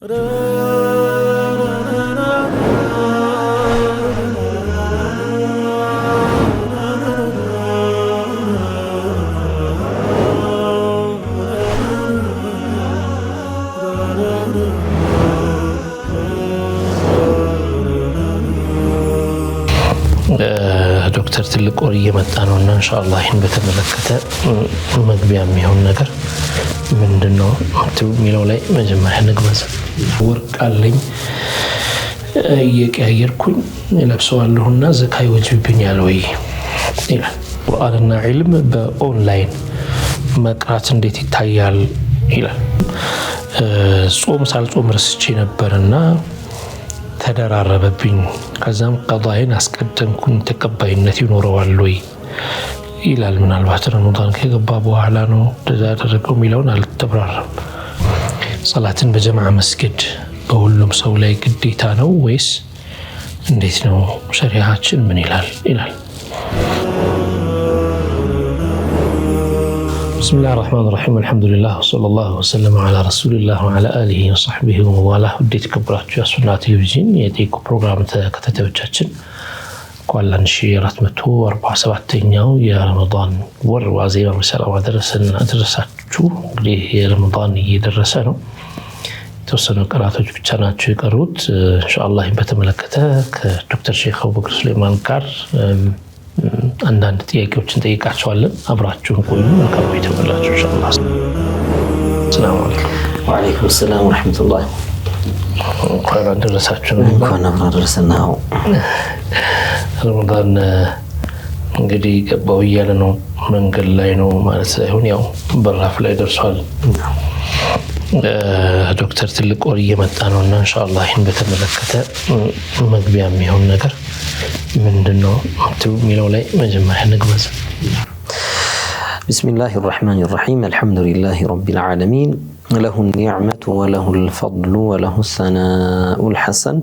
ዶክተር ትልቅ ወር እየመጣ ነውና ኢንሻአላህ ይሄን በተመለከተ መግቢያ የሚሆን ነገር ምንድነው የሚለው ላይ መጀመሪያ ንግባስ ወርቅ አለኝ እየቀያየርኩኝ ለብሰዋለሁና ዘካይ ወጅብኛል ወይ ይላል። ቁርአንና ዒልም በኦንላይን መቅራት እንዴት ይታያል ይላል። ጾም ሳልጾም ረስቼ ነበርና ተደራረበብኝ ከዛም ቀዳይን አስቀደምኩኝ ተቀባይነት ይኖረዋል ወይ ይላል። ምናልባት ረመዳን ከገባ በኋላ ነው እንደዛ ያደረገው የሚለውን አልተብራራም። ሰላትን በጀማዓ መስገድ በሁሉም ሰው ላይ ግዴታ ነው ወይስ እንዴት ነው? ሸሪዓችን ምን ይላል? بسم الله الرحمن الرحيم الحمد لله وصلى الله وسلم على رسول الله وعلى آله وصحبه وموالاه وديت كبراتو يا سنة تلفزيون يديكو برنامج ተከታታዮቻችን ቋላን ሺራት መቶ 47ኛው የረመዳን ወር ዋዜማ መሰላም አደረሳችሁ። እንግዲህ የረመዳን እየደረሰ ነው። የተወሰኑ ቀናቶች ብቻ ናቸው የቀሩት። ኢንሻአላህ በተመለከተ ከዶክተር ሼክ አቡበክር ሱሌማን ጋር አንዳንድ ጥያቄዎችን ጠይቃቸዋለን። አብራችሁን ቆዩ። መልካም ቆይታ ይሁንላችሁ ኢንሻአላህ። ሰላም አለይኩም። ወአለይኩም ሰላም ወራህመቱላህ። እንኳን አደረሳችሁ። እንኳን አደረሰናው። ረመዳን እንግዲህ ገባው እያለ ነው፣ መንገድ ላይ ነው ማለት ሳይሆን ያው በራፍ ላይ ደርሷል። ዶክተር ትልቅ ወር እየመጣ ነውና ኢንሻአላህ ይሄን በተመለከተ መግቢያ የሚሆን ነገር ምንድነው የሚለው ላይ መጀመሪያ ንግባስ። بسم الله الرحمن الرحيم الحمد لله رب العالمين له النعمة وله الفضل وله الثناء الحسن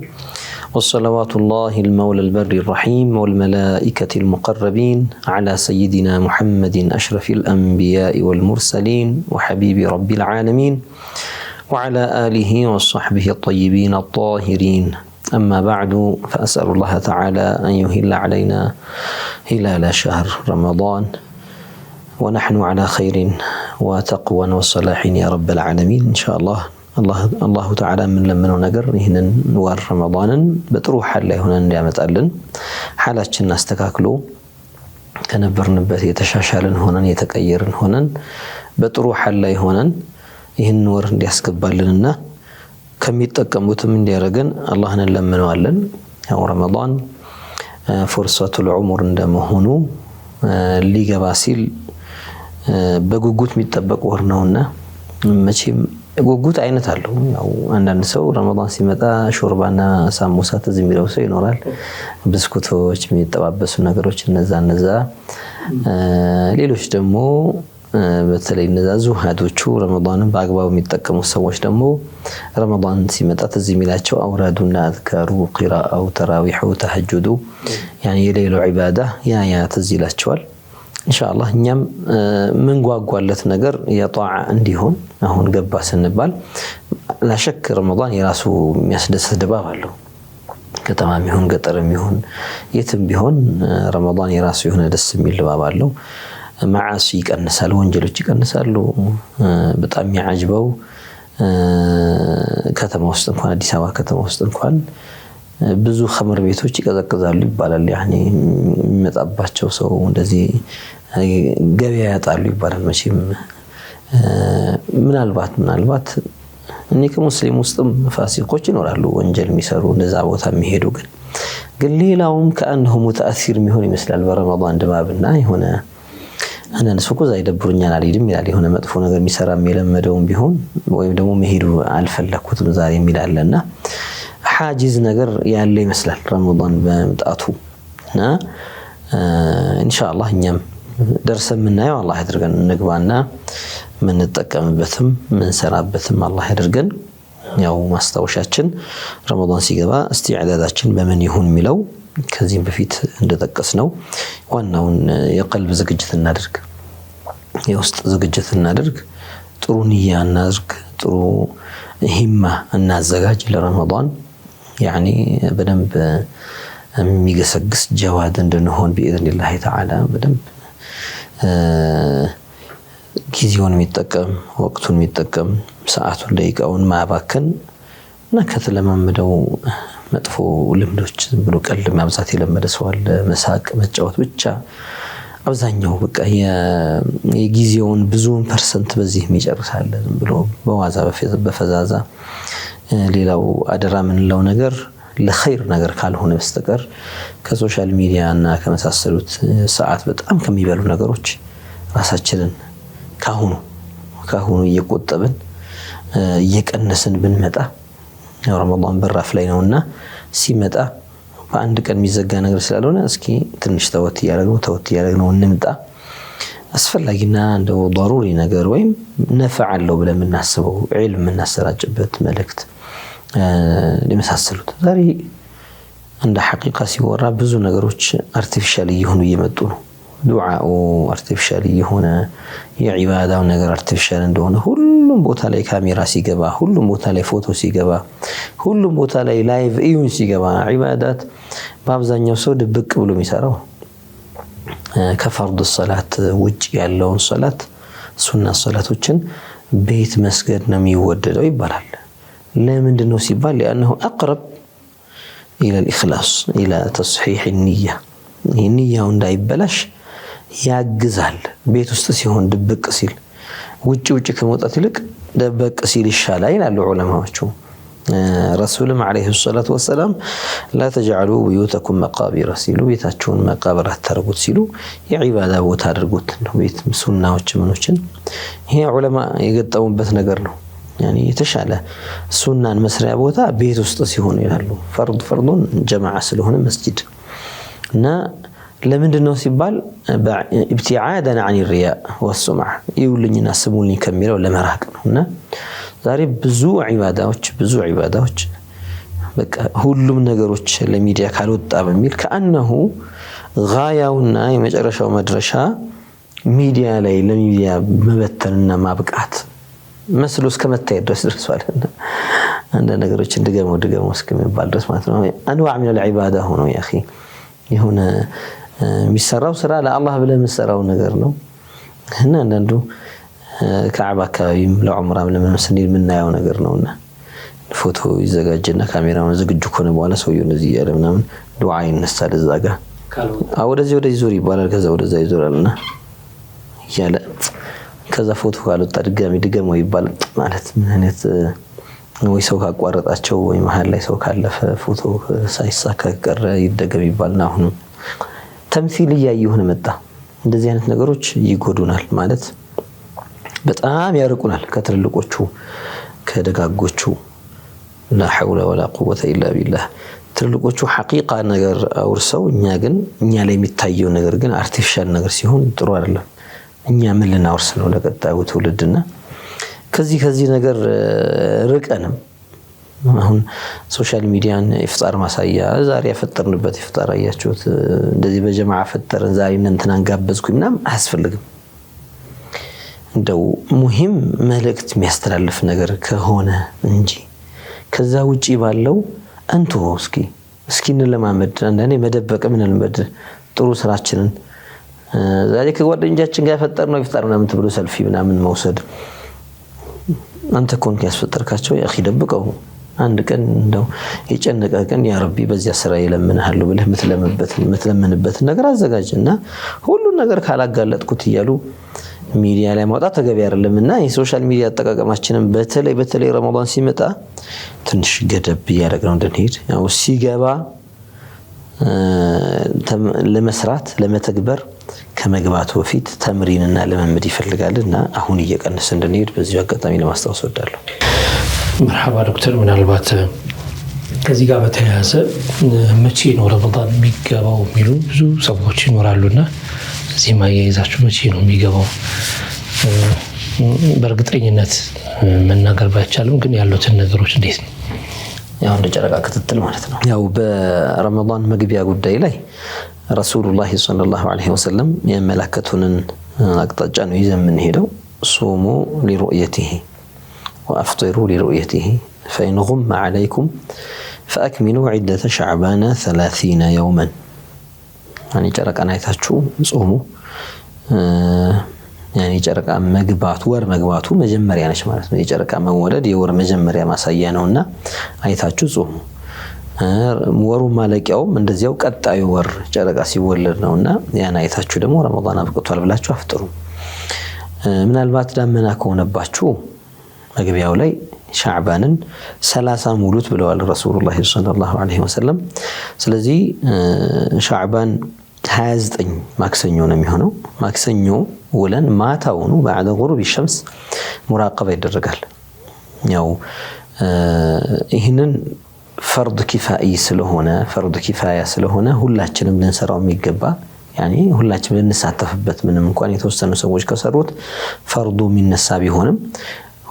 والصلوات الله المولى البر الرحيم والملائكة المقربين على سيدنا محمد أشرف الأنبياء والمرسلين وحبيب رب العالمين وعلى آله وصحبه الطيبين الطاهرين. أما بعد فأسأل الله تعالى أن يهل علينا هلال شهر رمضان ونحن على خير وتقوى وصلاح يا رب العالمين إن شاء الله. الله تعالى من لمنو نقر هنا نوار رمضانا بتروح حالة هنا نعمتألن حالاتنا استكاكلو كنبرن بث يتشاشلن هنا يتكيرن هنا بتروح حالة هنا ይህን ወር እንዲያስገባልንና ከሚጠቀሙትም እንዲያረገን አላህን እንለምነዋለን። ያው ረመዳን ፍርሰቱል ዑምር እንደመሆኑ ሊገባ ሲል በጉጉት የሚጠበቅ ወር ነውና መቼም ጉጉት አይነት አለው። ያው አንዳንድ ሰው ረመዳን ሲመጣ ሾርባና ሳሙሳ ትዝ የሚለው ሰው ይኖራል። ብስኩቶች፣ የሚጠባበሱ ነገሮች እነዛ ሌሎች ደግሞ በተለይ እነዛ ዙሃዶቹ ረመዳንን በአግባቡ የሚጠቀሙ ሰዎች ደግሞ ረመዳን ሲመጣ ትዝ የሚላቸው አውራዱና አዝካሩ ቂራአው ተራዊሑ ተሐጁዱ يعني የሌሎ ዒባዳ ያ ትዝ ይላቸዋል። ኢንሻአላህ እኛም ምን ጓጓለት ነገር የጣዓ እንዲሆን አሁን ገባ ስንባል ላሸክ ረመዳን የራሱ የሚያስደስት ድባብ አለው። ከተማም ይሁን ገጠርም ይሁን የትም ቢሆን ረመዳን የራሱ የሆነ ደስ የሚል ድባብ አለው። ማዓሲ ይቀንሳል፣ ወንጀሎች ይቀንሳሉ። በጣም የሚያጅበው ከተማ ውስጥ እንኳን አዲስ አበባ ከተማ ውስጥ እንኳን ብዙ ኸምር ቤቶች ይቀዘቅዛሉ ይባላል። ያኔ የሚመጣባቸው ሰው እንደዚህ ገበያ ያጣሉ ይባላል። መቼም ምናልባት እኔ ከሙስሊም ውስጥም ፋሲቆች ይኖራሉ ወንጀል የሚሰሩ እንደዛ ቦታ የሚሄዱ ግን ሌላውም ከአንሁ ሙተአሲር የሚሆን ይመስላል በረመዳን ድባብና የሆነ አንዳንድ ሰው ኮዛ ይደብሩኛል አልሄድም ይላል። የሆነ መጥፎ ነገር የሚሰራ የለመደውም ቢሆን ወይም ደግሞ መሄዱ አልፈለኩትም ዛሬ የሚላለና ሐጂዝ ነገር ያለ ይመስላል ረመዳን በመጣቱና ኢንሻአላህ እኛም ደርሰን ምናየው አላህ ያድርገን። እንግባና ምንጠቀምበትም ምንሰራበትም አላህ ያድርገን። ያው ማስታወሻችን ረመዳን ሲገባ እስቲዕዳዳችን በምን ይሁን የሚለው ከዚህም በፊት እንደተጠቀስነው ዋናውን የቀልብ ዝግጅት እናድርግ፣ የውስጥ ዝግጅት እናድርግ፣ ጥሩ ንያ እናድርግ፣ ጥሩ همة النازجاج لرمضان يعني بدنب ميقسقس جواد عندنهون بإذن الله تعالى بدنب ጊዜውን የሚጠቀም ወቅቱን የሚጠቀም ሰዓቱን ደቂቃውን ማባከን ነከተ ለማመደው መጥፎ ልምዶች ብሎ ቀልድ ማብዛት የለመደ ሰው አለ መሳቅ መጫወት ብቻ አብዛኛው በቃ የጊዜውን ብዙውን ፐርሰንት በዚህ የሚጨርሳል ብሎ በዋዛ በፈዛዛ ሌላው አደራ ምንለው ነገር ለኸይር ነገር ካልሆነ በስተቀር ከሶሻል ሚዲያ እና ከመሳሰሉት ሰዓት በጣም ከሚበሉ ነገሮች ራሳችንን ካሁኑ እየቆጠብን እየቀነስን ብንመጣ ረመዳን በራፍ ላይ ነውና ሲመጣ በአንድ ቀን የሚዘጋ ነገር ስላልሆነ እስኪ ትንሽ ተወት ያደረግነው እንምጣ አስፈላጊና እንደው ضروري ነገር ወይም ነፍዕ አለው ብለን እናስበው ዒልም እናሰራጭበት መልእክት ለመሳሰሉት ዛሬ እንደ ሐቂቃ ሲወራ ብዙ ነገሮች አርቲፊሻል እየሆኑ እየመጡ ነው ዱዓኡ አርቲፊሻል የሆነ የዒባዳው ነገር አርቲፊሻል እንደሆነ ሁሉም ቦታ ላይ ካሜራ ሲገባ ሁሉም ቦታ ላይ ፎቶ ሲገባ ሁሉም ቦታ ላይ ላይቭ ኢዩን ሲገባ ዒባዳት በአብዛኛው ሰው ድብቅ ብሎ የሚሰራው ከፈርድ ሰላት ውጪ ያለውን ሰላት ሱና ሰላቶችን ቤት መስገድ ነው የሚወደደው ይባላል ለምንድን ነው ሲባል لانه اقرب الى الاخلاص الى تصحيح النيه النيه እንዳይበላሽ ያግዛል ቤት ውስጥ ሲሆን ድብቅ ሲል ውጪ ከመውጣት ይልቅ ደበቅ ሲል ይሻላል ይላሉ ዑለማዎቹ ረሱልም አለይሂ ሰላቱ ወሰለም لا تجعلوا بيوتكم مقابر ሲሉ ቤታችሁን መቃብር አታርጉት ሲሉ የዒባዳ ቦታ አድርጉት ነው ቤት ሱናዎች ምኖችን ይሄ ዑለማ የገጠሙበት ነገር ነው يعني የተሻለ ሱናን መስሪያ ቦታ ቤት ውስጥ ሲሆን ይላሉ ፈርዱን ጀማዓ ስለሆነ መስጂድ እና ለምንድነው ሲባል ابتعادا عن الرياء والسمعه ይውልኝና ስሙልኝ ከሚለው ለመራቅ ነውና ዛሬ ብዙ ዒባዳዎች በቃ ሁሉም ነገሮች ለሚዲያ ካልወጣ በሚል ከአንሁ ጋያውና የመጨረሻው መድረሻ ሚዲያ ላይ ለሚዲያ መበተንና ማብቃት መስሎ እስከመታየት ድረስ ደርሷልና አንድ ነገሮች እንደገመው እስከሚባል ድረስ ማለት ነው አንዋዕ من العباده ሆኖ يا اخي የሆነ የሚሰራው ስራ ለአላህ ብለህ የምትሰራው ነገር ነው እና አንዱ ካዕባ አካባቢም ለዑምራም ለምንስኒል የምናየው ነገር ነውና ፎቶ ይዘጋጅና ካሜራውን ዝግጁ ከሆነ በኋላ ሰውየው እንደዚህ ያለ ምናምን ዱዓ ይነሳል እዛጋ ወደዚህ ዞር ይባላል ከዛ ወደዛ ይዞራልና ያለ ከዛ ፎቶ ካልወጣ ድጋሚ ይባላል ማለት ምን አይነት ወይ ሰው ካቋረጣቸው ወይ መሃል ላይ ሰው ካለፈ ፎቶ ሳይሳካ ቀረ ይደገም ይባልና አሁን ተምሲል ያየሆነ መጣ እንደዚህ አይነት ነገሮች ይጎዱናል ማለት በጣም ያርቁናል ከትልልቆቹ ከደጋጎቹ لا حول ولا قوه الا بالله ትልልቆቹ ሐቂቃ ነገር አውርሰው እኛ ላይ የሚታየው ነገር ግን አርቲፊሻል ነገር ሲሆን ጥሩ አይደለም እኛ ምን ልናወርስ ነው ለቀጣዩ ትውልድና ከዚህ ነገር ርቀንም አሁን ሶሻል ሚዲያን ኢፍጣር ማሳያ ዛሬ ያፈጠርንበት ኢፍጣር አያችሁት እንደዚህ በጀማዓ ፈጠርን ዛሬ እንተናን ጋበዝኩኝና አያስፈልግም እንደው ሙሂም መልእክት የሚያስተላልፍ ነገር ከሆነ እንጂ ከዛ ውጪ ባለው አንቱ እስኪ እንለማመድ አንዳንዴ መደበቅ ምን ልመድ ጥሩ ስራችንን ዛሬ ከጓደኞቻችን ጋር ፈጠርነው ኢፍጣር ምናምን ተብሎ ሰልፊ ምናምን መውሰድ አንተ ኮንክ ያስፈጠርካቸው ያኺ ደብቀው አንድ ቀን እንደው የጨነቀ ቀን ያ ረቢ በዚያ ስራ ይለምንሃሉ ብለህ ምትለምንበት ነገር አዘጋጅና ሁሉ ነገር ካላጋለጥኩት ይያሉ ሚዲያ ላይ ማውጣት ተገቢ አይደለምና የሶሻል ሚዲያ አጠቃቀማችንን በተለይ ረመዳን ሲመጣ ትንሽ ገደብ ያደረግነው እንደሄድ ያው ሲገባ ለመስራት ለመተግበር ከመግባቱ በፊት ተምሪንና ለመምድ ይፈልጋልና አሁን እየቀነሰ እንደሄድ በዚህ አጋጣሚ ለማስታወስ ወዳለሁ مرحبا دكتور ምናልባት ከዚህ ጋር በተያያዘ መቼ ነው ረመዳን የሚገባው የሚሉ ብዙ ሰዎች ይኖራሉና እዚህ ማያይዛችሁ መቼ ነው የሚገባው በእርግጠኝነት መናገር ባይቻልም ግን ያሉትን ነገሮች እንዴት ነው ያው እንደ ጨረቃ ክትትል ማለት ነው ያው በረመዳን መግቢያ ጉዳይ ላይ ረሱላህ ሰለላሁ ዐለይሂ ወሰለም የመላከቱንን አቅጣጫ ነው ይዘን ምን ሄደው ሶሙ ለሩእየቲሂ وأفطروا لرؤيته فإن غم عليكم فأكملوا عدة شعبان 30 يوما يعني ጨረቃ አይታችሁ ጾሙ يعني ጨረቃ መግባቱ ወር መግባቱ መጀመሪያ ነች ማለት ነው የጨረቃ መወለድ የወር መጀመሪያ ማሳያ ነውና አይታችሁ ጾሙ ወሩ ማለቂያውም እንደዚያው ቀጣዩ ወር ጨረቃ ሲወለድ ነውና ያን አይታችሁ ደግሞ ረመዳን አብቅቷል ብላችሁ አፍጥሩ ምናልባት ዳመና ከሆነባችሁ መግቢያው ላይ ሻዕባንን 30 ሙሉት ብለዋል ረሱላህ ሰለላሁ ዐለይሂ ወሰለም ስለዚህ ሻዕባን 29 ማክሰኞ ነው የሚሆነው ማክሰኞ ወለን ማታውኑ بعد غروب الشمس ሙራቀባ ይደረጋል ያው ይሄንን فرض كفائي ስለሆነ فرض كفاية ስለሆነ ሁላችንም ልንሰራው የሚገባ يعني ሁላችንም ልንሳተፍበት ምንም እንኳን የተወሰኑ ሰዎች ከሰሩት فرض የሚነሳ ቢሆንም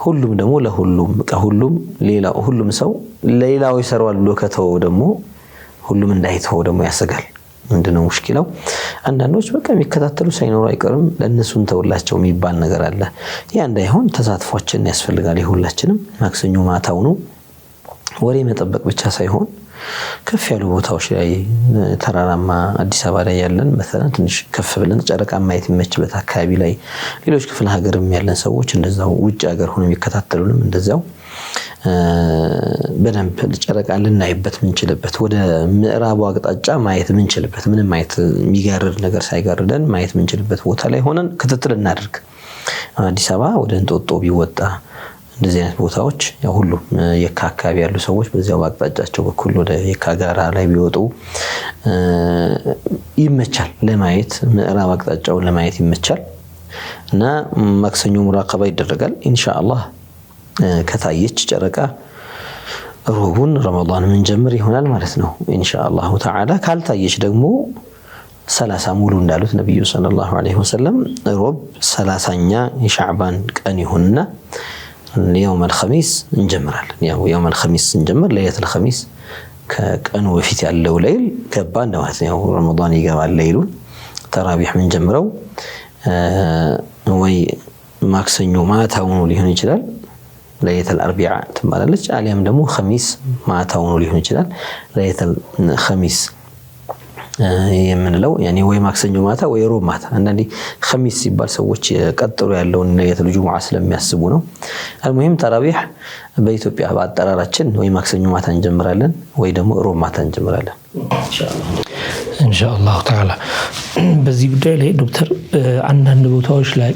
ሁሉም ደግሞ ለሁሉም ሁሉም ሰው ሌላው ይሰራዋል ብሎ ከተው ደግሞ ሁሉም እንዳይተው ደግሞ ያሰጋል ምንድነው ሙሽኪላው አንዳንዶች በቃ የሚከታተሉ ሳይኖሩ አይቀርም ለነሱን ተውላቸው የሚባል ነገር አለ ያ እንዳይሆን ተሳትፏችን ያስፈልጋል ይሁላችንም ማክሰኞ ማታው ነው ወሬ መጠበቅ ብቻ ሳይሆን ከፍ ያሉ ቦታዎች ላይ ተራራማ አዲስ አበባ ላይ ያለን مثلا ትንሽ ከፍ ብለን ጨረቃ ማየት የሚመችበት አካባቢ ላይ ሌሎች ክፍለ ሀገርም ያለን ሰዎች እንደዛው ውጭ ሀገር ሆነው የሚከታተሉንም እንደዛው በደንብ ጨረቃ ልናይበት ምንችልበት ወደ ምዕራቡ አቅጣጫ ማየት ምንችልበት ምንም ማየት የሚጋርድ ነገር ሳይጋርደን ማየት ምንችልበት ቦታ ላይ ሆነን ክትትል እናድርግ አዲስ አበባ ወደ እንጦጦ ቢወጣ እንደዚህ አይነት ቦታዎች ያው ሁሉ የካ አካባቢ ያሉ ሰዎች በዚያው አቅጣጫቸው በኩል ወደ የካ ጋራ ላይ ቢወጡ ይመቻል ለማየት ምዕራብ አቅጣጫውን ለማየት ይመቻል እና ማክሰኞ ሙራቀባ ይደረጋል ኢንሻአላህ ከታየች ጨረቃ ሮቡን ረመዳን ምን ጀምር ይሆናል ማለት ነው ኢንሻአላህ ተዓላ ካልታየች ደግሞ 30 ሙሉ እንዳሉት ነብዩ ሰለላሁ ዐለይሂ ወሰለም ሮብ 30ኛ የሻዕባን ቀን ይሁንና يوم الخميس እንጀምራለን ያው يوم الخميس እንጀምር ليله الخميس ከቀኑ በፊት ያለው ሌሊት ከባድ ነው ማለት ነው ረመዳን ይገባል ሌሊቱን ተራቢህ ምን ጀምረው ወይ ማክሰኞ ማታውን ሊሆን ይችላል ليله الاربعاء ትባላለች አሊያም ደግሞ خميس ማታውን ሊሆን ይችላል ليله الخميس የምንለው يعني ወይ ማክሰኞ ማታ ወይ ሮብ ማታ አንዳንዴ خميس ሲባል ሰዎች ቀጥሩ ያለውን ለየተል ጁሙዓ ስለሚያስቡ ነው المهم ተራቢህ በኢትዮጵያ በአጠራራችን ወይ ማክሰኞ ማታ እንጀምራለን ወይ ደግሞ ሮብ ማታ እንጀምራለን ኢንሻአላህ ተዓላ በዚህ ጉዳይ ላይ ዶክተር አንዳንድ ቦታዎች ላይ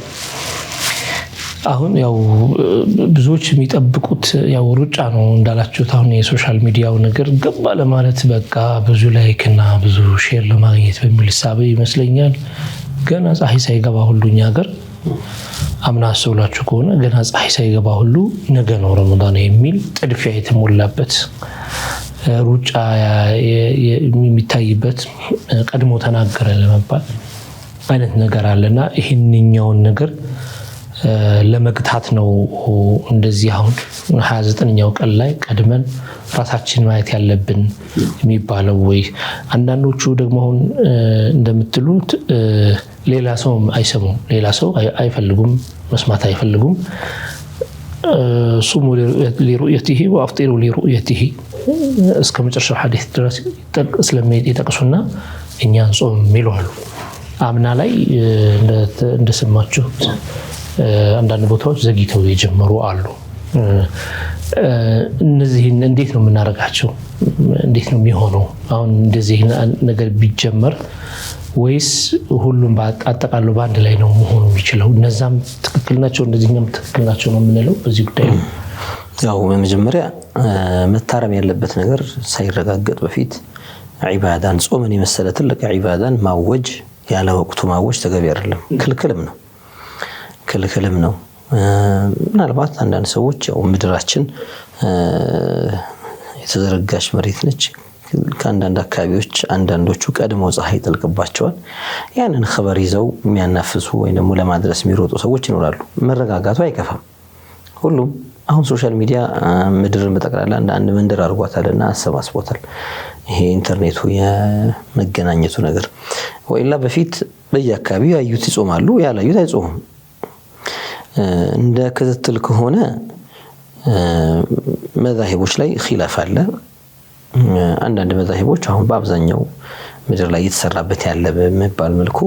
አሁን ያው ብዙዎች የሚጠብቁት ያው ሩጫ ነው እንዳላችሁት አሁን የሶሻል ሚዲያው ነገር ገባ ለማለት በቃ ብዙ ላይክ እና ብዙ ሼር ለማግኘት በሚል ሐሳብ ይመስለኛል ገና ፀሐይ ሳይገባ ሁሉኛ ሀገር አምና አስተውላችሁ ከሆነ ገና ፀሐይ ሳይገባ ሁሉ ነገ ነው ረመዳን የሚል ጥድፊያ የተሞላበት ሩጫ የሚታይበት ቀድሞ ተናገረ ለመባል አይነት ነገር አለና ይሄንኛውን ነገር ለመግታት ነው እንደዚህ አሁን 29ኛው ቀን ላይ ቀድመን ራሳችን ማየት ያለብን የሚባለው ወይ አንዳንዶቹ ደግሞ አሁን እንደምትሉት ሌላ ሰው አይሰሙም ሌላ ሰው አይፈልጉም መስማት አይፈልጉም ሱሙ ለሩእየቲሂ ወአፍጢሩ ለሩእየቲሂ እስከ መጨረሻው ሐዲስ ድረስ ይጠቅሱና እኛን ጾም ይሏሉ አምና ላይ እንደሰማችሁ አንዳንድ ቦታዎች ዘግይተው የጀመሩ አሉ እነዚህ እንዴት ነው የምናረጋቸው እንዴት ነው የሚሆነው አሁን እንደዚህ ነገር ቢጀመር ወይስ ሁሉም አጠቃለው ባንድ ላይ ነው መሆኑ የሚችለው እነዛም ትክክል ናቸው እንደዚህኛም ትክክል ናቸው ነው የምንለው በዚህ ጉዳይ ያው በመጀመሪያ መታረም ያለበት ነገር ሳይረጋገጥ በፊት ዒባዳን ጾምን የመሰለ ትልቅ ዒባዳን ማወጅ ያለ ወቅቱ ማወጅ ተገቢ አይደለም ክልክልም ነው ምናልባት አንዳንድ ሰዎች ያው ምድራችን የተዘረጋች መሬት ነች ከአንዳንድ አካባቢዎች አንዳንዶቹ ቀድሞ ፀሐይ ይጠልቅባቸዋል ያንን خبر ይዘው የሚያናፍሱ ወይ ደግሞ ለማድረስ የሚሮጡ ሰዎች ይኖራሉ መረጋጋቱ አይከፋም ሁሉም አሁን ሶሻል ሚዲያ ምድርን በጠቅላላ አንድ መንደር አርጓታልና አሰባስቦታል ይሄ ኢንተርኔቱ የመገናኘቱ ነገር ወይላ በፊት በየአካባቢው ያዩት ይጾማሉ ያላዩት አይጾሙም እንደ ክትትል ከሆነ መዛሂቦች ላይ ኺላፍ አለ። አንዳንድ መዛሂቦች አሁን በአብዛኛው ምድር ላይ የተሰራበት ያለ በመባል መልኩ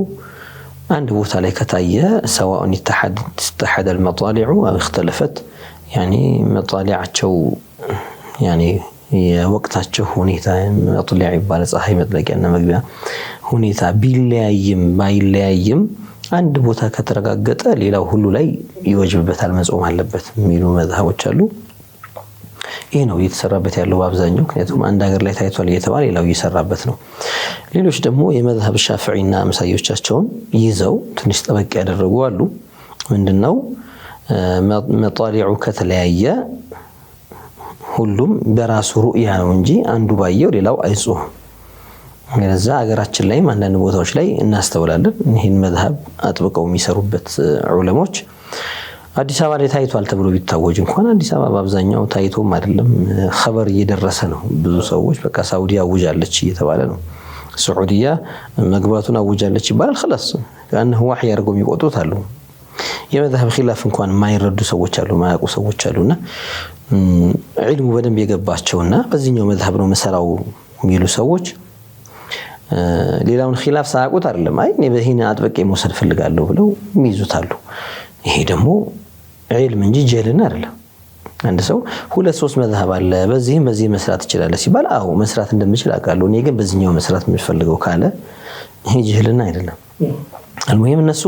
አንድ ቦታ ላይ ከታየ سواء اتحد المطالع او اختلفت يعني مطالعቸው يعني የወቅታቸው ሁኔታ መጥለያ ይባላል ፀሐይ መጥለቂያና መግቢያ ሁኔታ ቢለያይም ባይለያይም አንድ ቦታ ከተረጋገጠ ሌላው ሁሉ ላይ ይወጅብበታል መጾም አለበት የሚሉ መዛሂቦች አሉ። ይሄ ነው እየተሰራበት ያለው በአብዛኛው ምክንያቱም አንድ ሀገር ላይ ታይቷል እየተባለ ሌላው እየሰራበት ነው። ሌሎች ደግሞ የመዝሀብ ሻፊዒና አምሳዮቻቸውን ይዘው ትንሽ ጠበቅ ያደረጉ አሉ። ምንድነው መጣሊዑ ከተለያየ ሁሉም በራሱ ሩእያ ነው እንጂ አንዱ ባየው ሌላው አይጾም። ስለዚህ ሀገራችን ላይ አንዳንድ ቦታዎች ላይ እናስተውላለን ይሄን መዝሀብ አጥብቀው የሚሰሩበት ዑለሞች አዲስ አበባ ላይ ታይቷል ተብሎ ቢታወጅ እንኳን አዲስ አበባ በአብዛኛው ታይቶም አይደለም خبر እየደረሰ ነው። ብዙ ሰዎች በቃ ሳውዲ አውጃለች እየተባለ ነው። ሳዑዲያ መግባቱን አውጃለች ይባላል خلاص كانه وحي ያርገው የሚቆጡት አሉ። የመዝሀብ ኺላፍ እንኳን ማይረዱ ሰዎች አሉ ማያውቁ ሰዎች አሉና ዒልሙ በደንብ የገባቸውና በዚህኛው መዝሀብ ነው መሰራው የሚሉ ሰዎች ሌላውን ኺላፍ ሳያውቁት አይደለም አይ እኔ በህና አጥብቄ መውሰድ ፈልጋለሁ ብለው የሚይዙታሉ። ይሄ ደግሞ ዒልም እንጂ ጀህልና አይደለም። አንድ ሰው ሁለት ሶስት መዝሀብ አለ በዚህ መስራት ይችላል ሲባል አው መስራት እንደምችል አውቃለሁ እኔ ግን በዚህኛው መስራት የምፈልገው ካለ ይሄ ጀህልና አይደለም። አልሙሂም እነሱ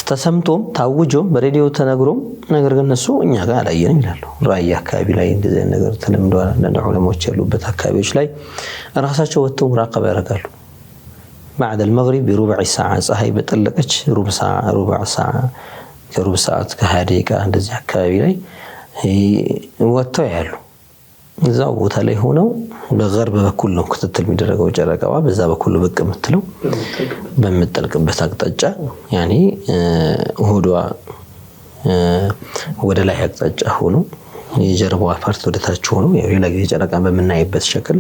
ተሰምቶም ታውጆም በሬዲዮ ተነግሮም ነገር ግን እነሱ እኛ ጋር አላየንም ይላሉ። ራያ አካባቢ ላይ እንደዚህ ነገር ተለምዷል። አንዳንድ ዑለሞች ያሉበት አካባቢዎች ላይ ራሳቸው ወጥተው ሙራቀባ ያደርጋሉ። بعد المغرب بربع ساعة ፀሐይ በጠለቀች ربع ساعة ከሩብ ሰዓት ከሃዲቃ እንደዚህ አካባቢ ላይ ወጥተው ያሉ እዛው ቦታ ላይ ሆነው በغرب በኩል ነው ክትትል የሚደረገው ጨረቃዋ በዛ በኩል በቅ የምትለው በመጠልቅበት አቅጣጫ ያኒ ሆዷ ወደ ላይ አቅጣጫ ሆኖ የጀርባዋ ፓርት ወደ ታች ሆኖ የሌላ ጊዜ ጨረቃን በመናይበት ሸክል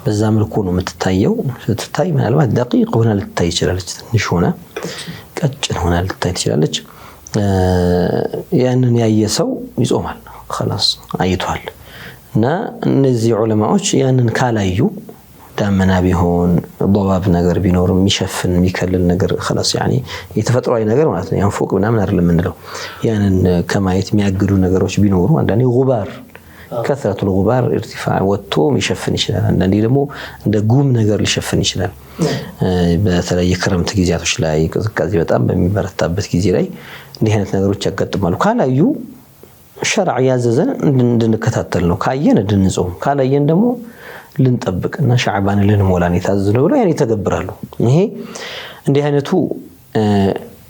በዛ መልኩ ነው የምትታየው። ስትታይ ምናልባት ደቂቅ ሆና ልትታይ ይችላልች ትንሽ ሆና ቀጭን ሆና ልትታይ ይችላልች። ያንን ያየ ሰው ይጾማል خلاص አይቷል። እና እነዚህ ዑለማዎች ያንን ካላዩ ዳመና ቢሆን ضباب ነገር ቢኖር የሚሸፍን የሚከልል ነገር خلاص يعني የተፈጥሯዊ ነገር ማለት ነው ያንፎቅ ምናምን አይደለም እንለው ያንን ከማየት የሚያግዱ ነገሮች ቢኖሩ አንዳንዴ غبار كثرة الغبار ارتفاع ወጥቶ የሚሸፍን ይችላል። አንዳንዴ ደግሞ እንደ ጉም ነገር ሊሸፍን ይችላል። በተለይ የክረምት ጊዜያቶች ላይ ቅዝቃዜ በጣም በሚበረታበት ጊዜ ላይ እንዲህ አይነት ነገሮች ያጋጥማሉ። ካላዩ ሸርዕ ያዘዘን እንድንከታተል ነው። ካየን እንድንጾም ካላየን ደግሞ ልንጠብቅና ሻዕባን ልንሞላን የታዘዘው ብለው ያኔ ተገብራሉ። ይሄ እንዲህ አይነቱ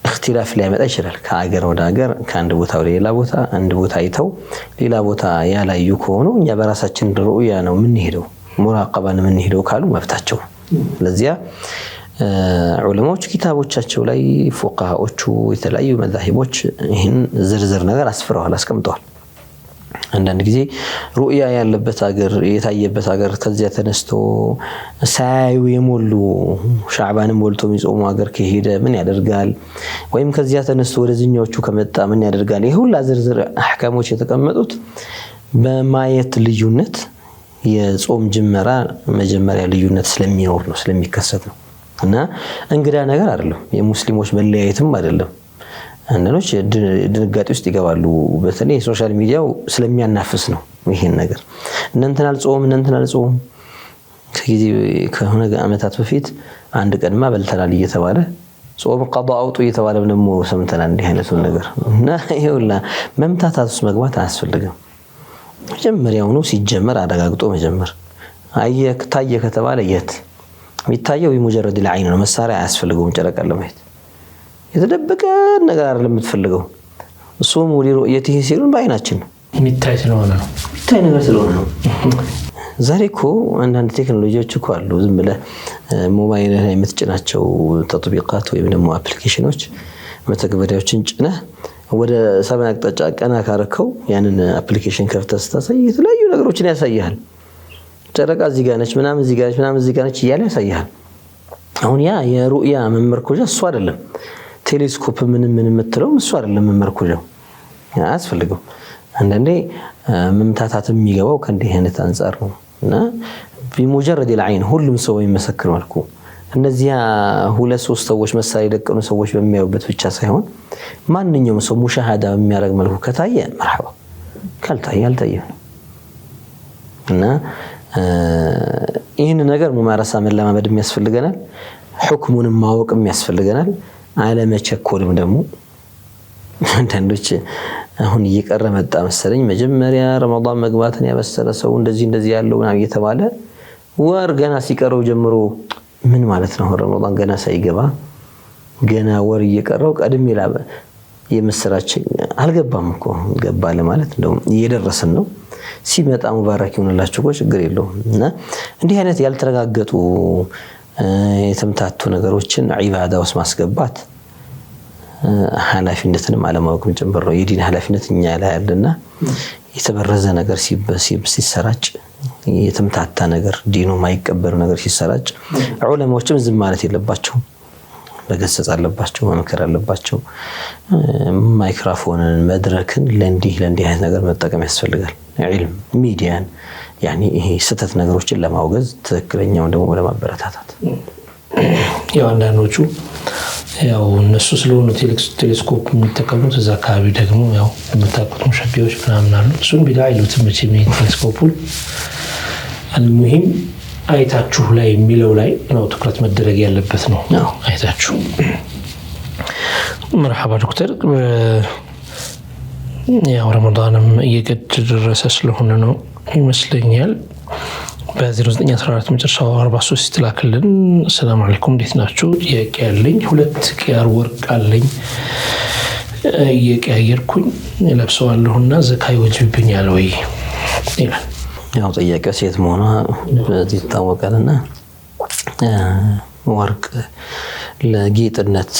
اختلاف ሊያመጣ ይችላል። ከአገር ወደ አገር ከአንድ ቦታ ወደ ሌላ ቦታ አንድ ቦታ አይተው ሌላ ቦታ ያላዩ ከሆኑ እኛ በራሳችን ሩእያ ነው የምንሄደው ሙራቀባን የምንሄደው ካሉ መብታቸው። ለዚያ ዑለማዎች ኪታቦቻቸው ላይ ፉቃሃዎቹ የተለያዩ መዛሂቦች ይህን ዝርዝር ነገር አስፍረዋል አስቀምጠዋል። አንዳንድ ጊዜ ሩእያ ያለበት ሀገር የታየበት ሀገር ከዚያ ተነስቶ ሳዩ የሞሉ ሻዕባንም ወልቶ የሚጾሙ ሀገር ከሄደ ምን ያደርጋል ወይም ከዚያ ተነስቶ ወደዚህኛዎቹ ከመጣ ምን ያደርጋል ይሄ ሁሉ ዝርዝር አህካሞች የተቀመጡት በማየት ልዩነት የጾም ጅመራ መጀመሪያ ልዩነት ስለሚኖር ነው ስለሚከሰት ነው። እና እንግዳ ነገር አይደለም የሙስሊሞች መለያየትም አይደለም። አንዳንዶች ድንጋጤ ውስጥ ይገባሉ በተለይ ሶሻል ሚዲያው ስለሚያናፍስ ነው ይሄን ነገር እንንተን አልጾም ከጊዜ ከሆነ አመታት በፊት አንድ ቀንማ በልተናል እየተባለ ጾም ቀዳ አውጡ እየተባለ ደግሞ ሰምተናል እንዲህ አይነቱን ነገር እና ይሄውላ መምታታቱስ መግባት አያስፈልግም። መጀመሪያው ነው ሲጀመር አረጋግጦ መጀመር አየክ ታየ ከተባለ የት የሚታየው በሙጀረድ العين ነው መሳሪያ አያስፈልገውም ጨረቃ ለማየት የተደበቀ ነገር አይደለም የምትፈልገው እሱም ወዲሮ የትህ ሲሉን ባይናችን ነው የሚታይ ስለሆነ ነው የሚታይ ነገር ስለሆነ ነው። ዛሬ እኮ አንዳንድ ቴክኖሎጂዎች እኮ አሉ ዝም ብለህ ሞባይል ላይ የምትጭናቸው ተጥቢቃት ወይም ደግሞ አፕሊኬሽኖች መተግበሪያዎችን ጭነህ ወደ ሰማይ አቅጣጫ ቀና ካረከው ያንን አፕሊኬሽን ከፍተህ ስታሳይ የተለያዩ ነገሮችን ያሳያል። ጨረቃ እዚህ ጋር ነች ምናምን እዚህ ጋር ነች እያለ ያሳያል። አሁን ያ የሩእያ መመርኮጃ እሱ አይደለም ቴሌስኮፕ ምን የምትለው እሱ አይደለም መመርኮጃው አያስፈልገው። አንዳንዴ መምታታት የሚገባው ከእንዲህ አይነት አንፃር ነው እና بمجرد العين ሁሉም ሰው የሚመሰክር መልኩ እነዚያ ሁለት ሶስት ሰዎች መሳይ ደቀኑ ሰዎች በሚያዩበት ብቻ ሳይሆን ማንኛውም ሰው ሙሻሃዳ በሚያደርግ መልኩ ከታየ مرحبا ካልታየ አልታየም እና ይሄን ነገር ሙማረሳ መለማመድ የሚያስፈልገናል ሁክሙን ማወቅ የሚያስፈልገናል አለመቸኮልም ደግሞ አንዳንዶች አሁን እየቀረ መጣ መሰለኝ መጀመሪያ ረመዳን መግባትን ያበሰረ ሰው እንደዚህ ያለው ነው እየተባለ ወር ገና ሲቀረው ጀምሮ ምን ማለት ነው ረመዳን ገና ሳይገባ ገና ወር እየቀረው ቀድም ይላል የምስራች አልገባም እኮ ገባ ለማለት ነው እየደረሰን ነው ሲመጣ ሙባረክ ይሁንላችሁ እኮ ችግር የለውም እና እንዲህ አይነት ያልተረጋገጡ የተምታቱ ነገሮችን ዒባዳ ውስጥ ማስገባት ሐላፊነትን ማለማወቅም ጭምር ነው የዲን ሐላፊነት እኛ ላይ ያለና የተበረዘ ነገር ሲሰራጭ የተምታታ ነገር ዲኑ ማይቀበል ነገር ሲሰራጭ ዑለማዎችም ዝም ማለት የለባቸው በገሰጽ አለባቸው መምከር አለባቸው ማይክሮፎንን መድረክን ለእንዲህ አይነት ነገር መጠቀም ያስፈልጋል ዒልም ሚዲያን ያኒ ይሄ ስተት ነገሮችን ለማውገዝ ትክክለኛውን ደግሞ ለማበረታታት ያው አንዳንዶቹ ያው እነሱ ስለሆነ ቴሌስኮፕ የሚጠቀሙት እዛ አካባቢ ደግሞ ያው የምታውቁት ሙሸቢዎች ምናምን አሉ እሱን ቢዳ አይሉትም መቼም ቴሌስኮፑን المهم አይታችሁ ላይ የሚለው ላይ ነው ትኩረት መደረግ ያለበት ነው አይታችሁ مرحبا دكتور ያው ረመዳንም እየገደረሰ ስለሆነ ነው ይመስለኛል በ0914 መጨረሻው 43 ላክልን ሰላም አለይኩም እንዴት ናችሁ የቀያለኝ ሁለት ቂያር ወርቅ አለኝ የቀያየርኩኝ ለብሰዋለሁና ዘካይ ወጅብኛል ወይ ይላል ያው ጥያቄው ሴት መሆኗ በዚህ ታወቀልና ወርቅ ለጌጥነት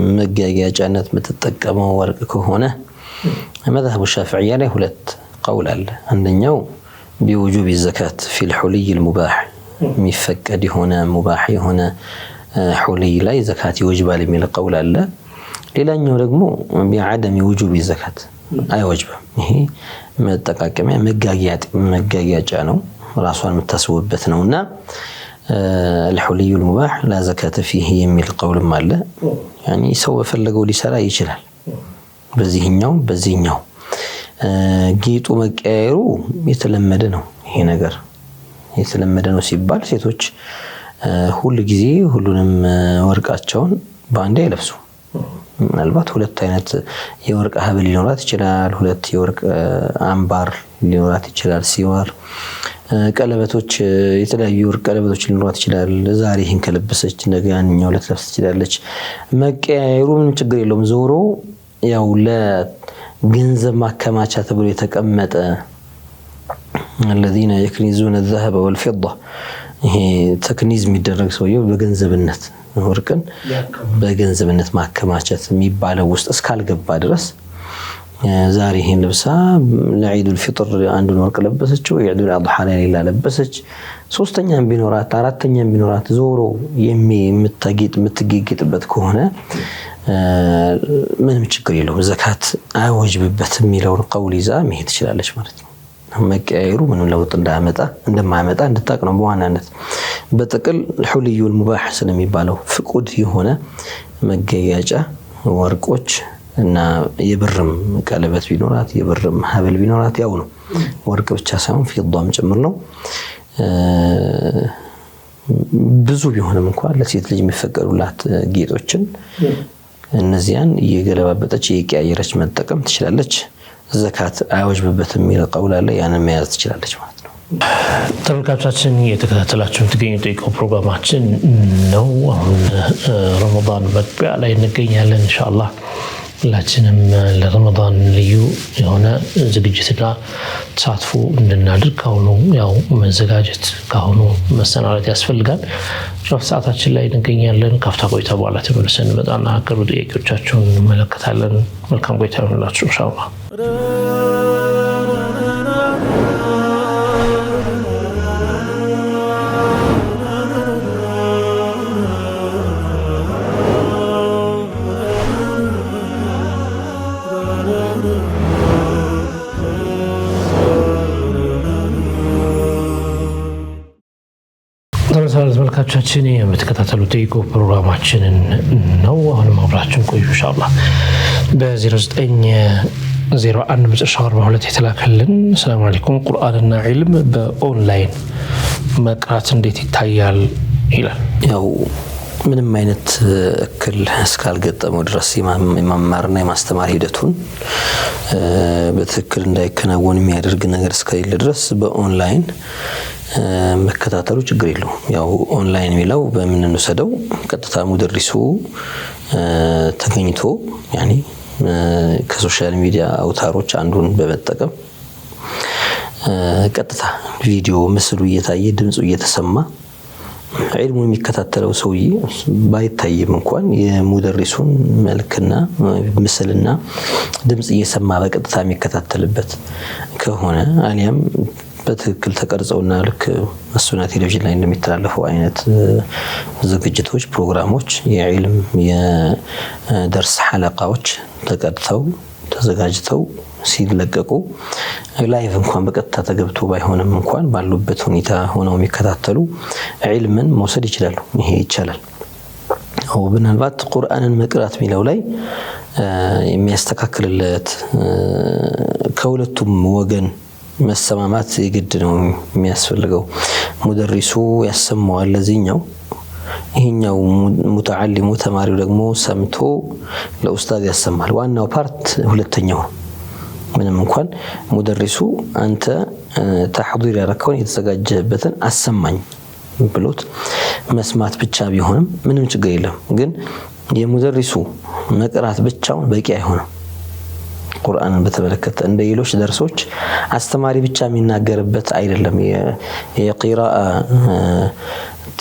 ለመጋጋጫነት የምትጠቀመው ወርቅ ከሆነ መذهب الشافعية ላይ ሁለት قول አለ አንደኛው بوجوب الزكاة في الحلي المباح مفقد هنا مباح هنا حلي لا زكاة يوجب የሚል قول አለ ሌላኛው ደግሞ بعدم وجوب الزكاة አይወጅብም ይሄ መጠቃቀሚያ መጋጋጫ ነው ራሷን የምታስውበት ነውና الحلي المباح لا زكاة فيه የሚል قولም አለ يعني ሰው በፈለገው ሊሰራ ይችላል በዚህኛው ጌጡ መቀያየሩ የተለመደ ነው ይሄ ነገር የተለመደ ነው ሲባል ሴቶች ሁሉ ጊዜ ሁሉንም ወርቃቸውን ባንዴ ይለብሱ ምናልባት ሁለት አይነት የወርቅ ሀብል ሊኖራት ይችላል ሁለት የወርቅ አምባር ሊኖራት ይችላል ሲዋር ቀለበቶች የተለያዩ ወርቅ ቀለበቶች ሊኖራት ይችላል ዛሬ ይሄን ከለበሰች ነገ ያንኛው ለትለብስ ትችላለች መቀያየሩ ምንም ችግር የለውም ዞሮ ያው ለገንዘብ ማከማቻ ተብሎ የተቀመጠ الذين يكنزون الذهب والفضة ይሄ ተክኒዝ የሚደረግ ሰውየው በገንዘብነት ወርቅን በገንዘብነት ማከማቸት የሚባለው ውስጥ እስካልገባ ድረስ ዛሬ ይሄን ልብሳ ለዒድ الفطر አንዱን ወርቅ ለበሰችው የዒድ الأضحى ላይ ሌላ ለበሰች ሶስተኛም ቢኖራት አራተኛም ቢኖራት ዞሮ የምትጌጥበት ከሆነ ምንም ችግር የለውም ዘካት አይወጅብበትም የሚለውን ቀውል ይዛ መሄድ ትችላለች ማለት ነው መቀያየሩ ምንም ለውጥ እንደማያመጣ እንድታቅ ነው በዋናነት በጥቅል الحلي المباح ስለሚባለው ፍቁድ የሆነ መገያጫ ወርቆች እና የብርም ቀለበት ቢኖራት የብርም ሀብል ቢኖራት ያው ነው ወርቅ ብቻ ሳይሆን ፊዳም ጭምር ነው ብዙ ቢሆንም እንኳን ለሴት ልጅ የሚፈቀዱላት ጌጦችን እነዚያን እየገለባበጠች እየቀያየረች መጠቀም ትችላለች ዘካት አይወጅብበትም የሚል ቀውል አለ ያንን መያዝ ትችላለች ማለት ነው ተመልካቾቻችን የተከታተላችሁ የምትገኙት ጠይቀው ፕሮግራማችን ነው አሁን ረመዳን መግቢያ ላይ እንገኛለን ኢንሻአላህ ሁላችንም ለረመዳን ልዩ የሆነ ዝግጅትና ተሳትፎ እንድናደርግ ካሁኑ ያው መዘጋጀት ካሁኑ መሰናበት ያስፈልጋል ሻፍ ሰዓታችን ላይ እንገኛለን ካፍታ ቆይታ በኋላ ተመልሰን በጣና አገሩ ጥያቄዎቻችሁን እንመለከታለን መልካም ቆይታ ይሁንላችሁ ኢንሻአላህ ተመልካቾቻችን የምትከታተሉት የኢኮ ፕሮግራማችንን ነው። አሁንም አብራችሁን ቆዩ ኢንሻአላህ። በ0901 መጨረሻው 42 የተላከልን ሰላም አለይኩም ቁርአንና ዒልም በኦንላይን መቅራት እንዴት ይታያል ይላል። ያው ምንም አይነት እክል እስካልገጠመው ድረስ የመማርና የማስተማር ሂደቱን በትክክል እንዳይከናወን የሚያደርግ ነገር እስከሌለ ድረስ በኦንላይን መከታተሉ ችግር የለውም። ያው ኦንላይን የሚለው በምን እንወሰደው ቀጥታ ሙደሪሱ ተገኝቶ ያኒ ከሶሻል ሚዲያ አውታሮች አንዱን በመጠቀም ቀጥታ ቪዲዮ ምስሉ እየታየ ድምጹ እየተሰማ ዒልሙን የሚከታተለው ሰውዬ ባይታይም እንኳን የሙደሪሱን መልክና ምስልና ድምጽ እየሰማ በቀጥታ የሚከታተልበት ከሆነ አሊያም በትክክል ተቀርጸውና ልክ መስኡና ቴሌቪዥን ላይ እንደሚተላለፈው አይነት ዝግጅቶች ፕሮግራሞች የዒልም የደርስ ሐለቃዎች ተቀርጸው ተዘጋጅተው ሲለቀቁ ላይቭ እንኳን በቀጥታ ተገብቶ ባይሆንም እንኳን ባሉበት ሁኔታ ሆነው የሚከታተሉ ዒልምን መውሰድ ይችላሉ። ይሄ ይቻላል። አው ምናልባት ቁርአንን መቅራት የሚለው ላይ የሚያስተካክልለት ከሁለቱም ወገን መሰማማት የግድ ነው የሚያስፈልገው። ሙደሪሱ ያሰማዋል ለዚህኛው፣ ይሄኛው ሙተዓሊሙ ተማሪው ደግሞ ሰምቶ ለኡስታዝ ያሰማል። ዋናው ፓርት ሁለተኛው ምንም እንኳን ሙደሪሱ አንተ ተሕዲር ያረከውን የተዘጋጀበትን አሰማኝ ብሎት መስማት ብቻ ቢሆንም ምንም ችግር የለም። ግን የሙደሪሱ መቅራት ብቻውን በቂ አይሆንም። ቁርአንን በተመለከተ እንደ ሌሎች ደርሶች አስተማሪ ብቻ የሚናገርበት አይደለም። የቂራአ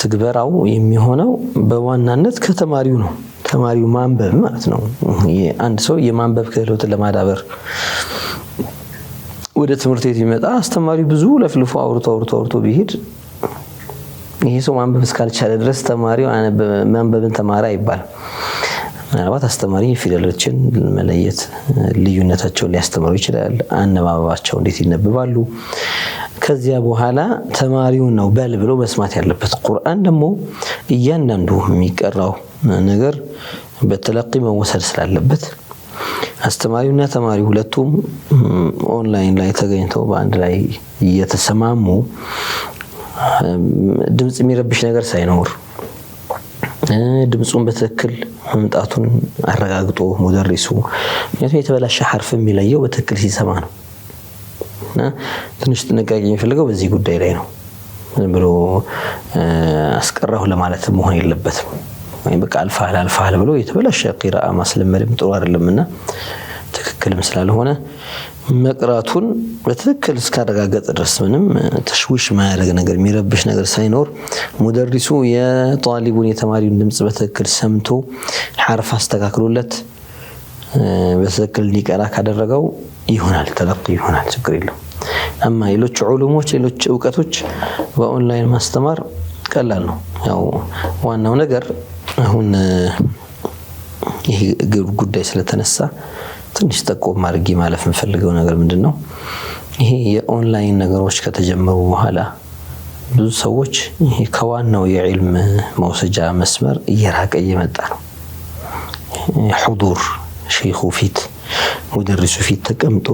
ትግበራው የሚሆነው በዋናነት ከተማሪው ነው። ተማሪው ማንበብ ማለት ነው። አንድ ሰው የማንበብ ክህሎትን ለማዳበር ወደ ትምህርት ቤት ይመጣ አስተማሪው ብዙ ለፍልፎ አውርቶ ቢሄድ ይሄ ሰው ማንበብ እስካልቻለ ድረስ ተማሪው ማንበብን ተማረ አይባልም። ምናልባት አስተማሪ ፊደሎችን መለየት ልዩነታቸውን ሊያስተምሩ ይችላል። አነባበባቸው እንዴት ይነበባሉ። ከዚያ በኋላ ተማሪውን ነው በል ብሎ መስማት ያለበት። ቁርአን ደግሞ እያንዳንዱ የሚቀራው ነገር በተለቂ መወሰድ ስላለበት አስተማሪውና ተማሪው ሁለቱም ኦንላይን ላይ ተገኝተው በአንድ ላይ እየተሰማሙ ድምጽ የሚረብሽ ነገር ሳይኖር ድምጹን በትክክል መምጣቱን አረጋግጦ ሙደሪሱ ምክንያቱም የተበላሸ ሐርፍ የሚለየው በትክክል ሲሰማ ነው። እና ትንሽ ጥንቃቄ የሚፈልገው በዚህ ጉዳይ ላይ ነው። ብሎ አስቀራሁ ለማለት መሆን የለበትም። ወይ በቃ አልፋል ብሎ የተበላሸ ቂራአ ማስለመድም ጥሩ አይደለምና ትክክልም ስላልሆነ መቅራቱን በትክክል እስካረጋገጠ ድረስ ምንም ተሽዊሽ ማያደርግ ነገር የሚረብሽ ነገር ሳይኖር ሙደሪሱ የጣሊቡን የተማሪውን ድምጽ በትክክል ሰምቶ ሐርፍ አስተካክሎለት በትክክል ሊቀራ ካደረገው ይሆናል፣ ተለቂ ይሆናል፣ ችግር የለው። አማ ሌሎች ዑሉሞች ሌሎች ዕውቀቶች በኦንላይን ማስተማር ቀላል ነው። ያው ዋናው ነገር አሁን ይሄ ጉዳይ ስለተነሳ ትንሽ ጠቆም አድርጌ ማለፍ የምፈልገው ነገር ምንድነው፣ ይሄ የኦንላይን ነገሮች ከተጀመሩ በኋላ ብዙ ሰዎች ይሄ ከዋናው የዒልም መውሰጃ መስመር እየራቀ እየመጣ ነው። ሁዱር ሼኹ ፊት ሙደሪሱ ፊት ተቀምጦ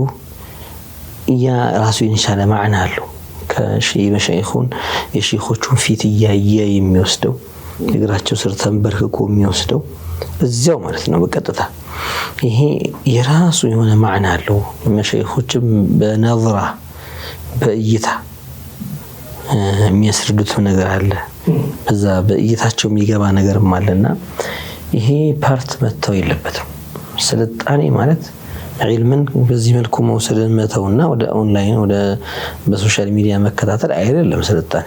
ያ ራሱ የቻለ ማዕና አለው። ከመሻይኹን የሼኾቹን ፊት እያየ የሚወስደው እግራቸው ስር ተንበርክኮ የሚወስደው እዚያው ማለት ነው በቀጥታ ይሄ የራሱ የሆነ ማዕና አለው። መሻይኾችም በነዝራ በእይታ የሚያስረዱት ነገር አለ። በዛ በእይታቸው የሚገባ ነገርም አለና ይሄ ፓርት መተው የለበትም። ስልጣኔ ማለት ዒልምን በዚህ መልኩ መውሰድን መተውና ወደ ኦንላይን ወደ በሶሻል ሚዲያ መከታተል አይደለም ስልጣኔ።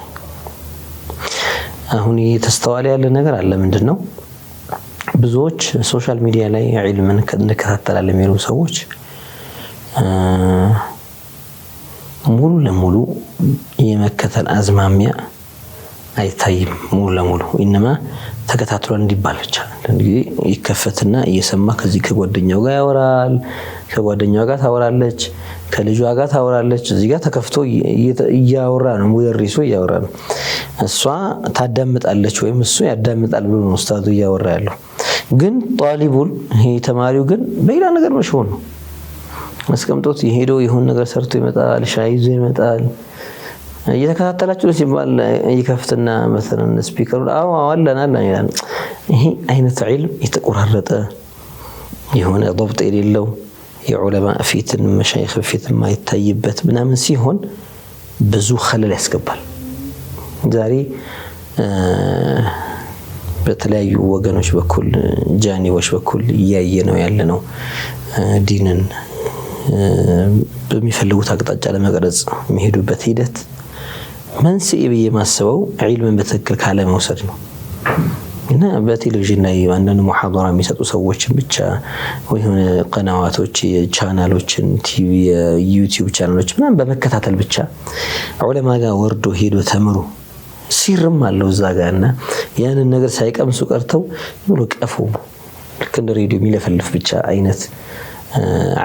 አሁን የተስተዋለ ያለ ነገር አለ። ምንድነው ብዙዎች ሶሻል ሚዲያ ላይ ዒልምን እንከታተላለን የሚሉ ሰዎች ሙሉ ለሙሉ የመከተል አዝማሚያ አይታይም ሙሉ ለሙሉ ኢንማ ተከታትሎ እንዲባል ብቻ እንግዲህ ይከፈትና እየሰማ ከዚህ ከጓደኛው ጋር ያወራል ከጓደኛው ጋር ታወራለች ከልጇ ጋር ታወራለች እዚህ ጋር ተከፍቶ እያወራ ነው ሙደሪሱ እያወራ ነው እሷ ታዳምጣለች ወይም እሱ ያዳምጣል ብሎ ነው ኡስታዙ እያወራ ያለው ግን ጣሊቡል ይሄ ተማሪው ግን በሌላ ነገር መሽሁር ነው አስቀምጦት ይሄዶ ይሁን ነገር ሰርቶ ይመጣል ሻይ ይዞ ይመጣል እየተከታተላችሁ ሲባል ይከፍትና مثلا ስፒከሩ አዋለና ይላል ይሄ አይነት ዒልም የተቆራረጠ የሆነ ضبط የሌለው የዑለማ ፊትን መሻይኽ ፊትን ማይታይበት ምናምን ሲሆን ብዙ خلل ያስገባል ዛሬ በተለያዩ ወገኖች በኩል ጃኒዎች በኩል ያየ ነው ያለ ነው ዲንን በሚፈልጉት አቅጣጫ ለመቀረጽ የሚሄዱበት ሂደት መንስኤ በየማሰበው ዒልምን በትክክል ካለ መውሰድ ነው እና በቴሌቪዥን ላይ አንዳንድ ሙሐደራ የሚሰጡ ሰዎችን ብቻ ወይ ሆነ ቀናዋቶች ቻናሎችን ቲቪ ዩቲዩብ ቻናሎች ምናምን በመከታተል ብቻ ዑለማ ጋር ወርዶ ሄዶ ተምሩ ሲርም አለው ዛጋና ያንን ነገር ሳይቀምሱ ቀርተው ብሎ ቀፉ ልክ እንደ ሬዲዮ የሚለፈልፍ ብቻ አይነት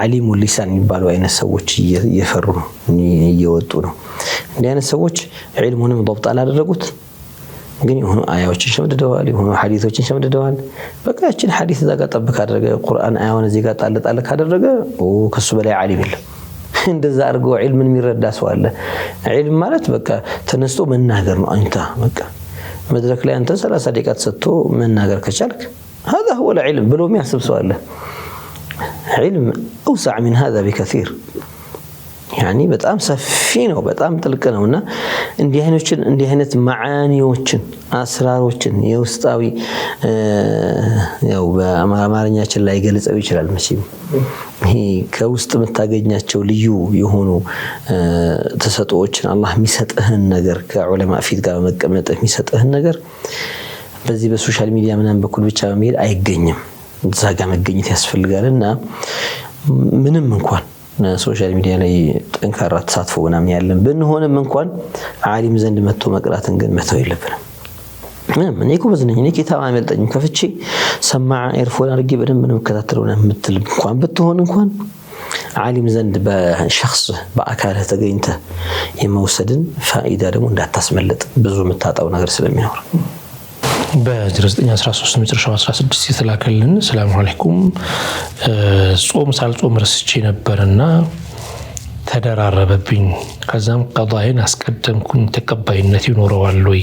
ዓሊሙ ሊሳን የሚባሉ አይነት ሰዎች እየፈሩ ነው እየወጡ ነው እንዲህ አይነት ሰዎች ዒልሙንም ضبط አላደረጉት ግን የሆኑ አያዎችን ሸምድደዋል የሆኑ ሐዲሶችን ሸምድደዋል በቃ እቺን ሐዲስ እዛ ጋር ጠብቅ አደረገ ቁርአን አያውን እዚህ ጋር ጣል ካደረገ ከሱ በላይ ዓሊም የለም እንደዛ አድርጎ ዒልምን የሚረዳ ሰው አለ ዒልም ማለት በቃ ተነስቶ መናገር ነው አንተ በቃ መድረክ ላይ አንተ 30 ደቂቃ ተሰጥቶ መናገር ከቻልክ هذا هو العلم ብሎ የሚያስብ ሰው አለ علم أوسع من هذا بكثير يعني በጣም ሰፊ ነው በጣም ጥልቅ ነውና እንዲህ አይነት ማዓኒዎችን አስራሮችን የውስጣዊ ያው በአማርኛችን ላይ ገለጸው ይችላል መቼም ይሄ ከውስጥ መታገኛቸው ልዩ የሆኑ ተሰጥኦዎችን አላህ የሚሰጥህን ነገር ከዑለማ ፊት ጋር መቀመጥ የሚሰጥህን ነገር በዚህ በሶሻል ሚዲያ ምናምን በኩል ብቻ በመሄድ አይገኝም ዛጋ መገኘት ያስፈልጋልና ምንም እንኳን ሶሻል ሚዲያ ላይ ጠንካራ ተሳትፎ ምናምን ያለን ብንሆንም እንኳን ዓሊም ዘንድ መጥቶ መቅራትን ግን መተው የለብንም ምንም እኔ እኮ በዝነኝ እኔ ኪታብ አይመልጠኝም ከፍቼ ሰማዓ ኤርፎን አድርጌ በደንብ ነው መከታተለውና የምትል እንኳን ብትሆን እንኳን ዓሊም ዘንድ በሸخص በአካል ተገኝተ የመውሰድን ፋኢዳ ደግሞ እንዳታስመለጥ ብዙ የምታጣው ነገር ስለሚኖር በ913 መጨረሻው 16 የተላከልን ሰላም አለይኩም ጾም ሳልጾም ረስቼ ነበርና ተደራረበብኝ ከዛም ቀዳይን አስቀደምኩኝ ተቀባይነት ይኖረዋል ወይ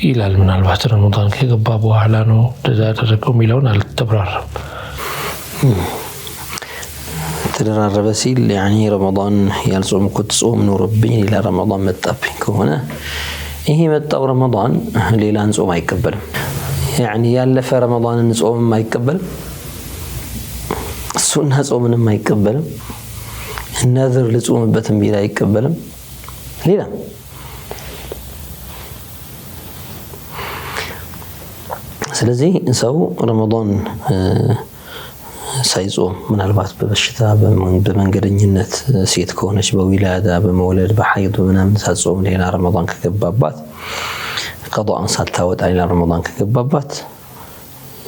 ይላል ምናልባት ረመዳን ከገባ በኋላ ነው ተደራረበው ሚለውን አልተብራራም ተደራረበ ሲል يعني ረመዳን ያልጾምኩት ጾም ኖርብኝ ኢላ ረመዳን መጣብኝ ከሆነ ይሄ መጣው ረመዳን ሌላን ጾም አይቀበልም يعني ያለፈ ረመዳንን ጾምም አይቀበልም ሱና ጾምንም አይቀበልም ነዝር ለጾምበትም ቢላ አይቀበልም ሌላ ስለዚህ ሰው ረመዳን ሳይጾም ምናልባት በበሽታ በመንገደኝነት ሴት ከሆነች በዊላዳ በመውለድ በሐይድ ምናምን ሳትጾም ሌላ ረመዳን ከገባባት ቀዷን ሳታወጣ ሌላ ረመዳን ከገባባት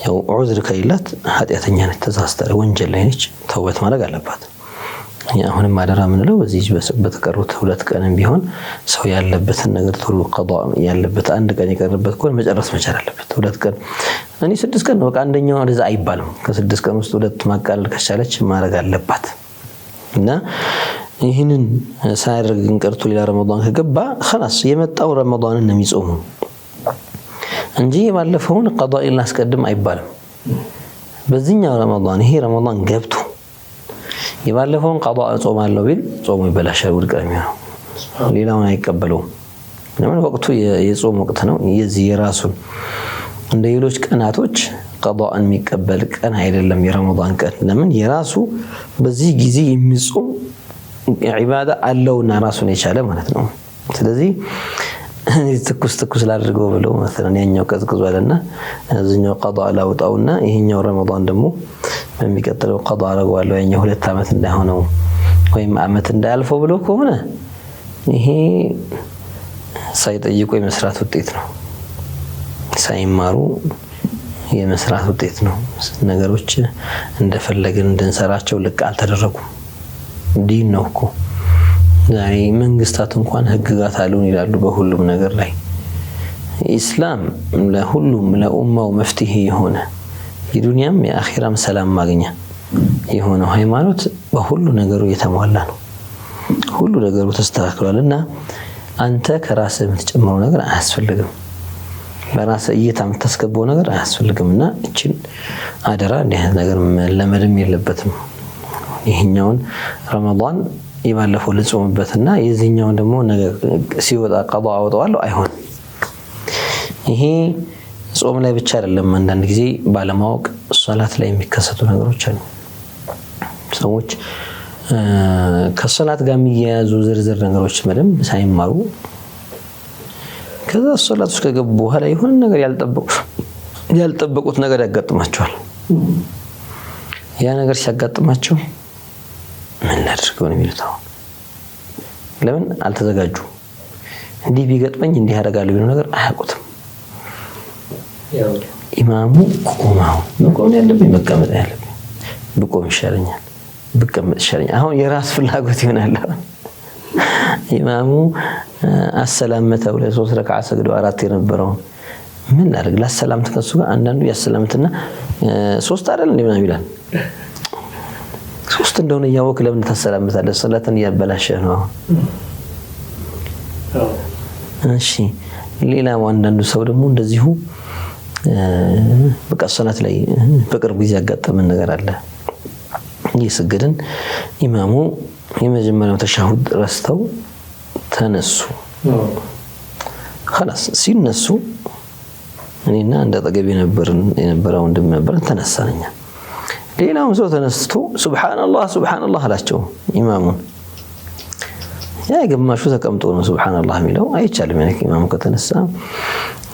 ያው ዑዝር ከሌላት ኃጢአተኛ ነች ተሳስተረ ወንጀል ላይ ነች ተውበት ማድረግ አለባት አሁንም ማደራ ምንለው በዚህ በተቀሩት 2 ቀንም ቢሆን ሰው ያለበትን ነገር ቶሎ ቀዷ ያለበት አንድ ቀን የቀረበት ኮን መጨረስ መቻል አለበት 2 ቀን እኔ 6 ቀን ነው በቃ አንደኛው ወደዛ አይባልም ከ6 ቀን ውስጥ 2 ማቃለል ከቻለች ማድረግ አለባት እና ይህንን ሳይረግ እንቀርቶ ሌላ ረመዳን ከገባ خلاص የመጣው ረመዳንን ነው የሚጾሙ እንጂ ባለፈውን ቀዷ እናስቀድም አይባልም በዚህኛው ረመዳን ይሄ ረመዳን ገብቶ የባለፈውን ቀዷ ጾማለሁ ቢል ጾሙ ይበላሻል ውድቀም ነው ሌላውን አይቀበለው ለምን ወቅቱ የጾም ወቅት ነው የዚህ የራሱን እንደ ሌሎች ቀናቶች ቀዷን የሚቀበል ቀን አይደለም የረመዳን ቀን ለምን የራሱ በዚህ ጊዜ የሚጾም ኢባዳ አለውና ራሱን የቻለ ማለት ነው ስለዚህ ትኩስ ላድርገው ብለው مثلا ያኛው ቀዝቅዟልና እዚህኛው ቀዷ ላውጣውና ይሄኛው ረመዳን ደግሞ በሚቀጥለው ቀዷ አረጋዋለሁ ያኛው 2 አመት እንዳይሆነው ወይም አመት እንዳያልፈው ብሎ ከሆነ ይሄ ሳይጠይቁ የመስራት ውጤት ነው። ሳይማሩ የመስራት ውጤት ነው። ነገሮች እንደፈለግን እንድንሰራቸው ልክ አልተደረጉም። ዲን ነው እኮ ዛሬ መንግስታት እንኳን ህግጋት አሉን ይላሉ በሁሉም ነገር ላይ። ኢስላም ለሁሉም ለኡማው መፍትሄ የሆነ የዱንያም የአኺራም ሰላም ማግኛ የሆነው ሃይማኖት በሁሉ ነገሩ የተሟላ ነው። ሁሉ ነገሩ ተስተካክሏልና አንተ ከራስህ የምትጨምረው ነገር አያስፈልግም። በራስህ እይታ የምታስገባው ነገር አያስፈልግምና እቺን አደራ እንዲህ አይነት ነገር መለመድም የለበትም። ይሄኛውን ረመዳን ይባለፈው ልጾምበትና የዚህኛውን ደግሞ ነገር ሲወጣ ቀዷ አወጣዋለሁ አይሆን። ይሄ ጾም ላይ ብቻ አይደለም። አንዳንድ ጊዜ ባለማወቅ ሶላት ላይ የሚከሰቱ ነገሮች አሉ። ሰዎች ከሶላት ጋር የሚያያዙ ዝርዝር ነገሮች በደንብ ሳይማሩ ከዛ ሶላት ውስጥ ከገቡ በኋላ የሆነ ነገር ያልጠበቁት ነገር ያጋጥማቸዋል። ያ ነገር ሲያጋጥማቸው ምን ላድርገው ነው የሚሉት። ለምን አልተዘጋጁ? እንዲህ ቢገጥመኝ እንዲህ ያደርጋለሁ የሚለው ነገር አያውቁትም። ኢማሙ መቆም ያለብኝ መቀመጥ ያለብኝ፣ ብቆም ይሻለኛል፣ ብቀመጥ ይሻለኛል። አሁን የራስ ፍላጎት ይሆናል። ኢማሙ አሰላመተው ለሶስት ረካዓ ሰግዶ አራት የነበረው ምን ላድርግ ላሰላምት ከሱ ጋር አንዳንዱ ያሰላምትና ሶስት አይደል እንደምን ይላል። ሶስት እንደሆነ ያወክ ለምን ተሰላምታለህ? ሰላትን ያበላሸህ ነው። እሺ ሌላ አንዳንዱ ሰው ደግሞ እንደዚሁ በቃ ሶላት ላይ በቅርብ ጊዜ ያጋጠመን ነገር አለ። እየሰገድን ኢማሙ የመጀመሪያው ተሻሁድ ረስተው ተነሱ። خلاص ሲነሱ እኔና እንደ አጠገብ የነበረው ወንድም ነበር ተነሳኛ። ሌላው ሰው ተነስቶ ሱብሃንአላህ አላቸው ኢማሙን። ያ ግማሹ ተቀምጦ ነው ሱብሃንአላህ የሚለው አይቻልም። يعني ኢማሙ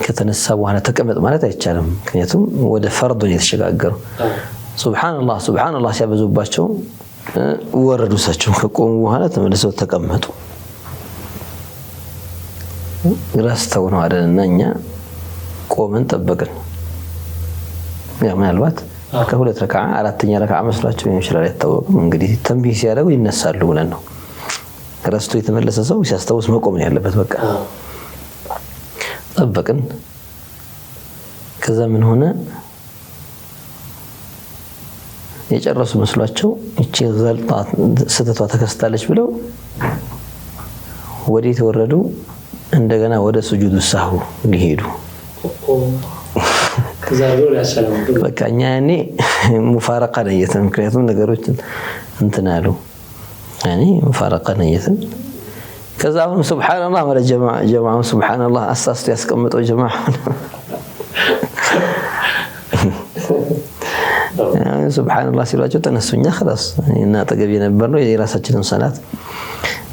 ከተነሳ በኋላ ተቀመጥ ማለት አይቻልም። ምክንያቱም ወደ ፈርድ ነው የተሸጋገረው። ሱብሃንአላህ ሲያበዙባቸው ወረዱ። እሳቸው ከቆሙ በኋላ ተመልሰው ተቀመጡ። ረስተው ነው አይደልና እኛ ቆመን ጠበቅን። ያ ምናልባት ከሁለት ረካዓ አራተኛ ረካዓ መስሏቸው ይችላል፣ አይታወቅም። እንግዲህ ተንቢህ ሲያደርጉ ይነሳሉ ብለን ነው። ረስቶ የተመለሰ ሰው ሲያስታውስ መቆም ነው ያለበት። በቃ ጠበቅን። ከዛ ምን ሆነ? የጨረሱ መስሏቸው እቺ ዘልጣ ስተቷ ተከስታለች ብለው ወዴት ወረዱ? እንደገና ወደ ስጁድ ሰሁ ሊሄዱ። ከዛ ነው ያሰላሙ። በቃ እኛ ያኔ ሙፋረቃ ነየትን። ምክንያቱም ነገሮች እንትን አሉ ያኔ ሙፋረቃ ነየትን። ከዛ አሁን ሱብሃንአላህ ማለት ጀማዓ ሱብሃንአላህ አሳስቶ ያስቀምጠው ጀማዓ ሱብሃንአላህ ሲሏቸው ተነሱኛ። خلاص እና አጠገብ የነበርነው የራሳችንን ሰላት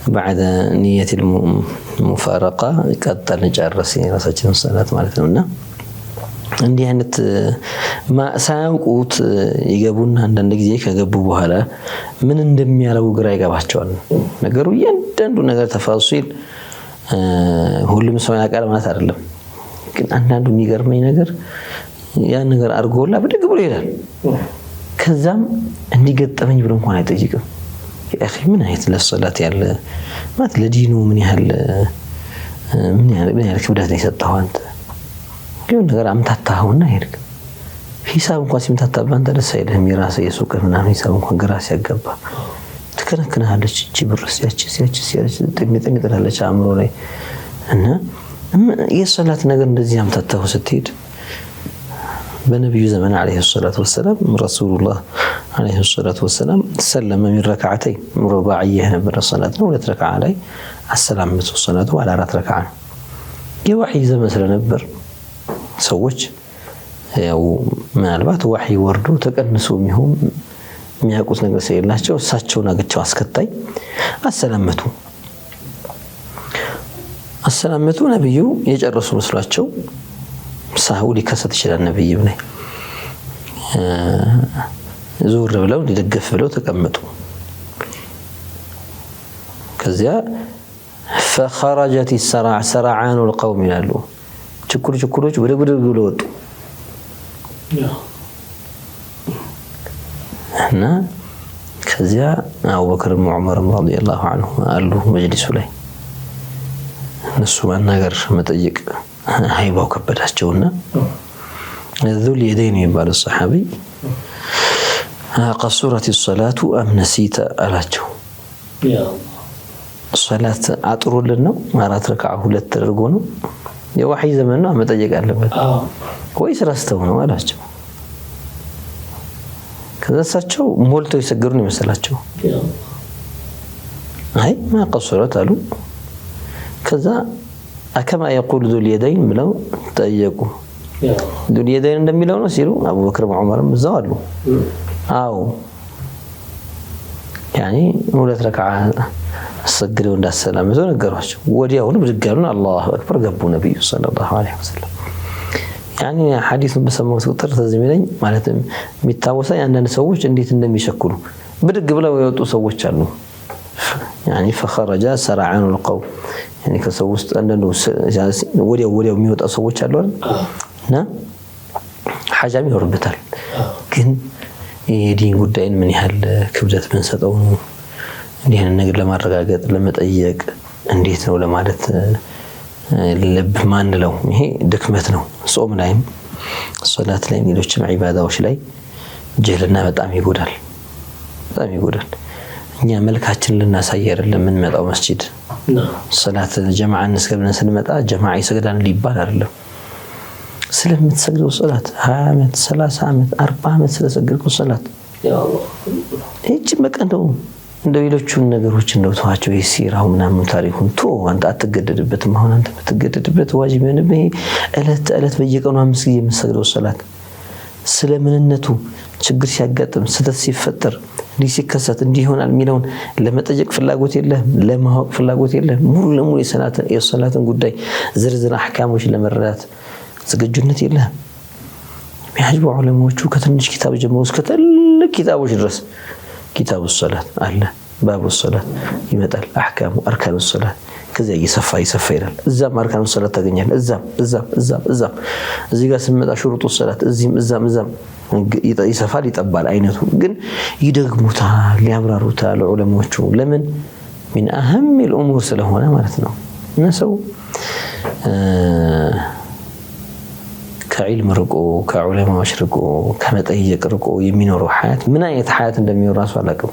بعد نية المفارقة ቀጠልን ጨረስን የራሳችንን ሰላት ማለት ነውና እንዲህ አይነት ሳያውቁት ይገቡና አንዳንድ ጊዜ ከገቡ በኋላ ምን እንደሚያረጉ ግራ ይገባቸዋል። ነገሩ እያንዳንዱ ነገር ተፋሲል ሁሉም ሰው ያውቃል ማለት አይደለም። ግን አንዳንዱ የሚገርመኝ ነገር ያን ነገር አርጎላ ብድግ ብሎ ይላል። ከዛም እንዲገጠመኝ ብሎ እንኳን አይጠይቅም። ያኺ ምን አይነት ለሰላት ያለ ማለት ለዲኑ ምን ያህል ክብደት ነው የሰጠው አንተ ግን ነገር አምታታውና ሄድክ። ሂሳብ እንኳን ሲምታታብህ አንተ ደስ አይልህም። የራስህ የሱቅ ምናምን ሂሳብ እንኳን ግራ ሲያጋባ ትከነክናለች። እቺ ብርስ ያቺ ጥንጥላለች አእምሮ ላይ እና የሰላት ነገር እንደዚህ አምታታው ስትሄድ በነብዩ ዘመን عليه الصلاه والسلام رسولullah عليه الصلاه والسلام سلم من ركعتين رباعيه ነበር ሶላት ነው። ሁለት ረካዓ ላይ አሰላመቱ ሶላቱ على አራት ረካዓ ነው። የወህይ ዘመን ስለነበር ሰዎች ያው ምናልባት ወህይ ወርዶ ተቀንሶ የሚሆን የሚያውቁት ነገር ስለሌላቸው እሳቸውን አገቸው አስከታይ አሰላመቱ ነብዩ የጨረሱ መስሏቸው ሳውዲ ከሰት ይችላል። ነብዩ ላይ ዙር ብለው ሊደገፍ ብለው ተቀመጡ። ከዚያ فخرجت سرعان القوم يلالو ችኩሎች ወደ ብሎ ወጡ እና ከዚያ አቡበክር ወዑመር ረዲየላሁ ዐንሁ አሉ መጅሊሱ ላይ እነሱ ማናገር መጠየቅ ሃይባው ከበዳቸውና ذو اليدين يبال الصحابي قصرت الصلاة أم نسيت ألاجو الصلاة أطرول لنا مرات ركعة ሁለት ተደርጎ ነው የወህይ ዘመን ነው መጠየቅ አለበት ወይስ ረስተው ነው አላቸው ከዛሳቸው ሞልተው ይሰግሩ ነው መሰላቸው አይ ما قصرت አሉ ከዛ አከማ يقول ذو اليدين ብለው ጠየቁ ذو اليدين እንደሚለው ነው ሲሉ አቡበክር ወዑመርም እዛው አሉ አው يعني ሁለት ረክዓ ሰግደው እንዳሰላመው ነገሯቸው ወዲያውኑ ብድጋሉን አላሁ አክበር ገቡ ነብዩ ሰለላሁ ዐለይሂ ወሰለም يعني ሐዲሱን በሰማው ቁጥር ተዝሚለኝ ማለትም የሚታወሰኝ አንዳንድ ሰዎች እንዴት እንደሚሸኩሉ ብድግ ብለው የወጡ ሰዎች አሉ يعني فخرج سرعان القوم يعني ከሰውስጥ አንዳንዱ ወዲያው የሚወጣ ሰዎች አሉ እና ሐጃም ይወርበታል ግን የዲን ጉዳይን ምን ያህል ክብደት ብንሰጠው ነው እንዲህ ነገር ለማረጋገጥ ለመጠየቅ እንዴት ነው ለማለት ልብ ማንለው ይሄ ድክመት ነው ጾም ላይም ሶላት ላይ ሌሎችም ዒባዳዎች ላይ ጀህልና በጣም ይጎዳል እኛ መልካችን ልናሳይ አይደለም ምን መጣው መስጂድ ሶላት ጀማዓ እንስገድን ስንመጣ ጀማዓ ይሰግዳን ሊባል አይደለም ስለምትሰግደው ሶላት 20 ዓመት 30 ዓመት 40 ዓመት ስለሰገድከው ሶላት ያ አላህ እቺ መቀንደው እንደሌሎቹን ነገሮች እንደው ተዋቸው ይሲራው ምናምን ታሪኩን አንተ አትገደድበትም አሁን አንተ በትገደድበት ዋጅብ የሆነብህ እለት በየቀኑ 5 ጊዜ የምትሰግደው ሶላት ስለምንነቱ ችግር ሲያጋጥም ስተት ሲፈጠር ሊሲከሰት እንዲሆናል ሚለውን ለመጠየቅ ፍላጎት የለም ለማወቅ ፍላጎት የለም ሙሉ ለሙሉ የሶላትን ጉዳይ ዝርዝር አህካሞች ለመረዳት ዝግጁነት የለም የሚያጅቡ ዑለማዎቹ ከትንሽ ኪታብ ጀምሮ እስከ ትልቅ ኪታቦች ድረስ ኪታቡ ሶላት አለ ባቡ ሶላት ይመጣል አህካሙ አርካኑ ሶላት ከዚያ ይሰፋ ይላል እዛም አርካኑ ሶላት ታገኛለህ እዛም እዚህ ጋር ስመጣ ሹሩጡ ሶላት እዚህም እዛም ይሰፋል ይጠባል አይነቱ ግን ይደግሙታል ሊያብራሩታል ዑለማዎቹ ለምን من اهم الامور ስለሆነ ማለት ነው እና ሰው ከዒልም ርቆ ከዑለማዎች ርቆ ከመጠየቅ ርቆ የሚኖረው ሐያት ምን አይነት ሐያት እንደሚኖር ራሱ አላውቅም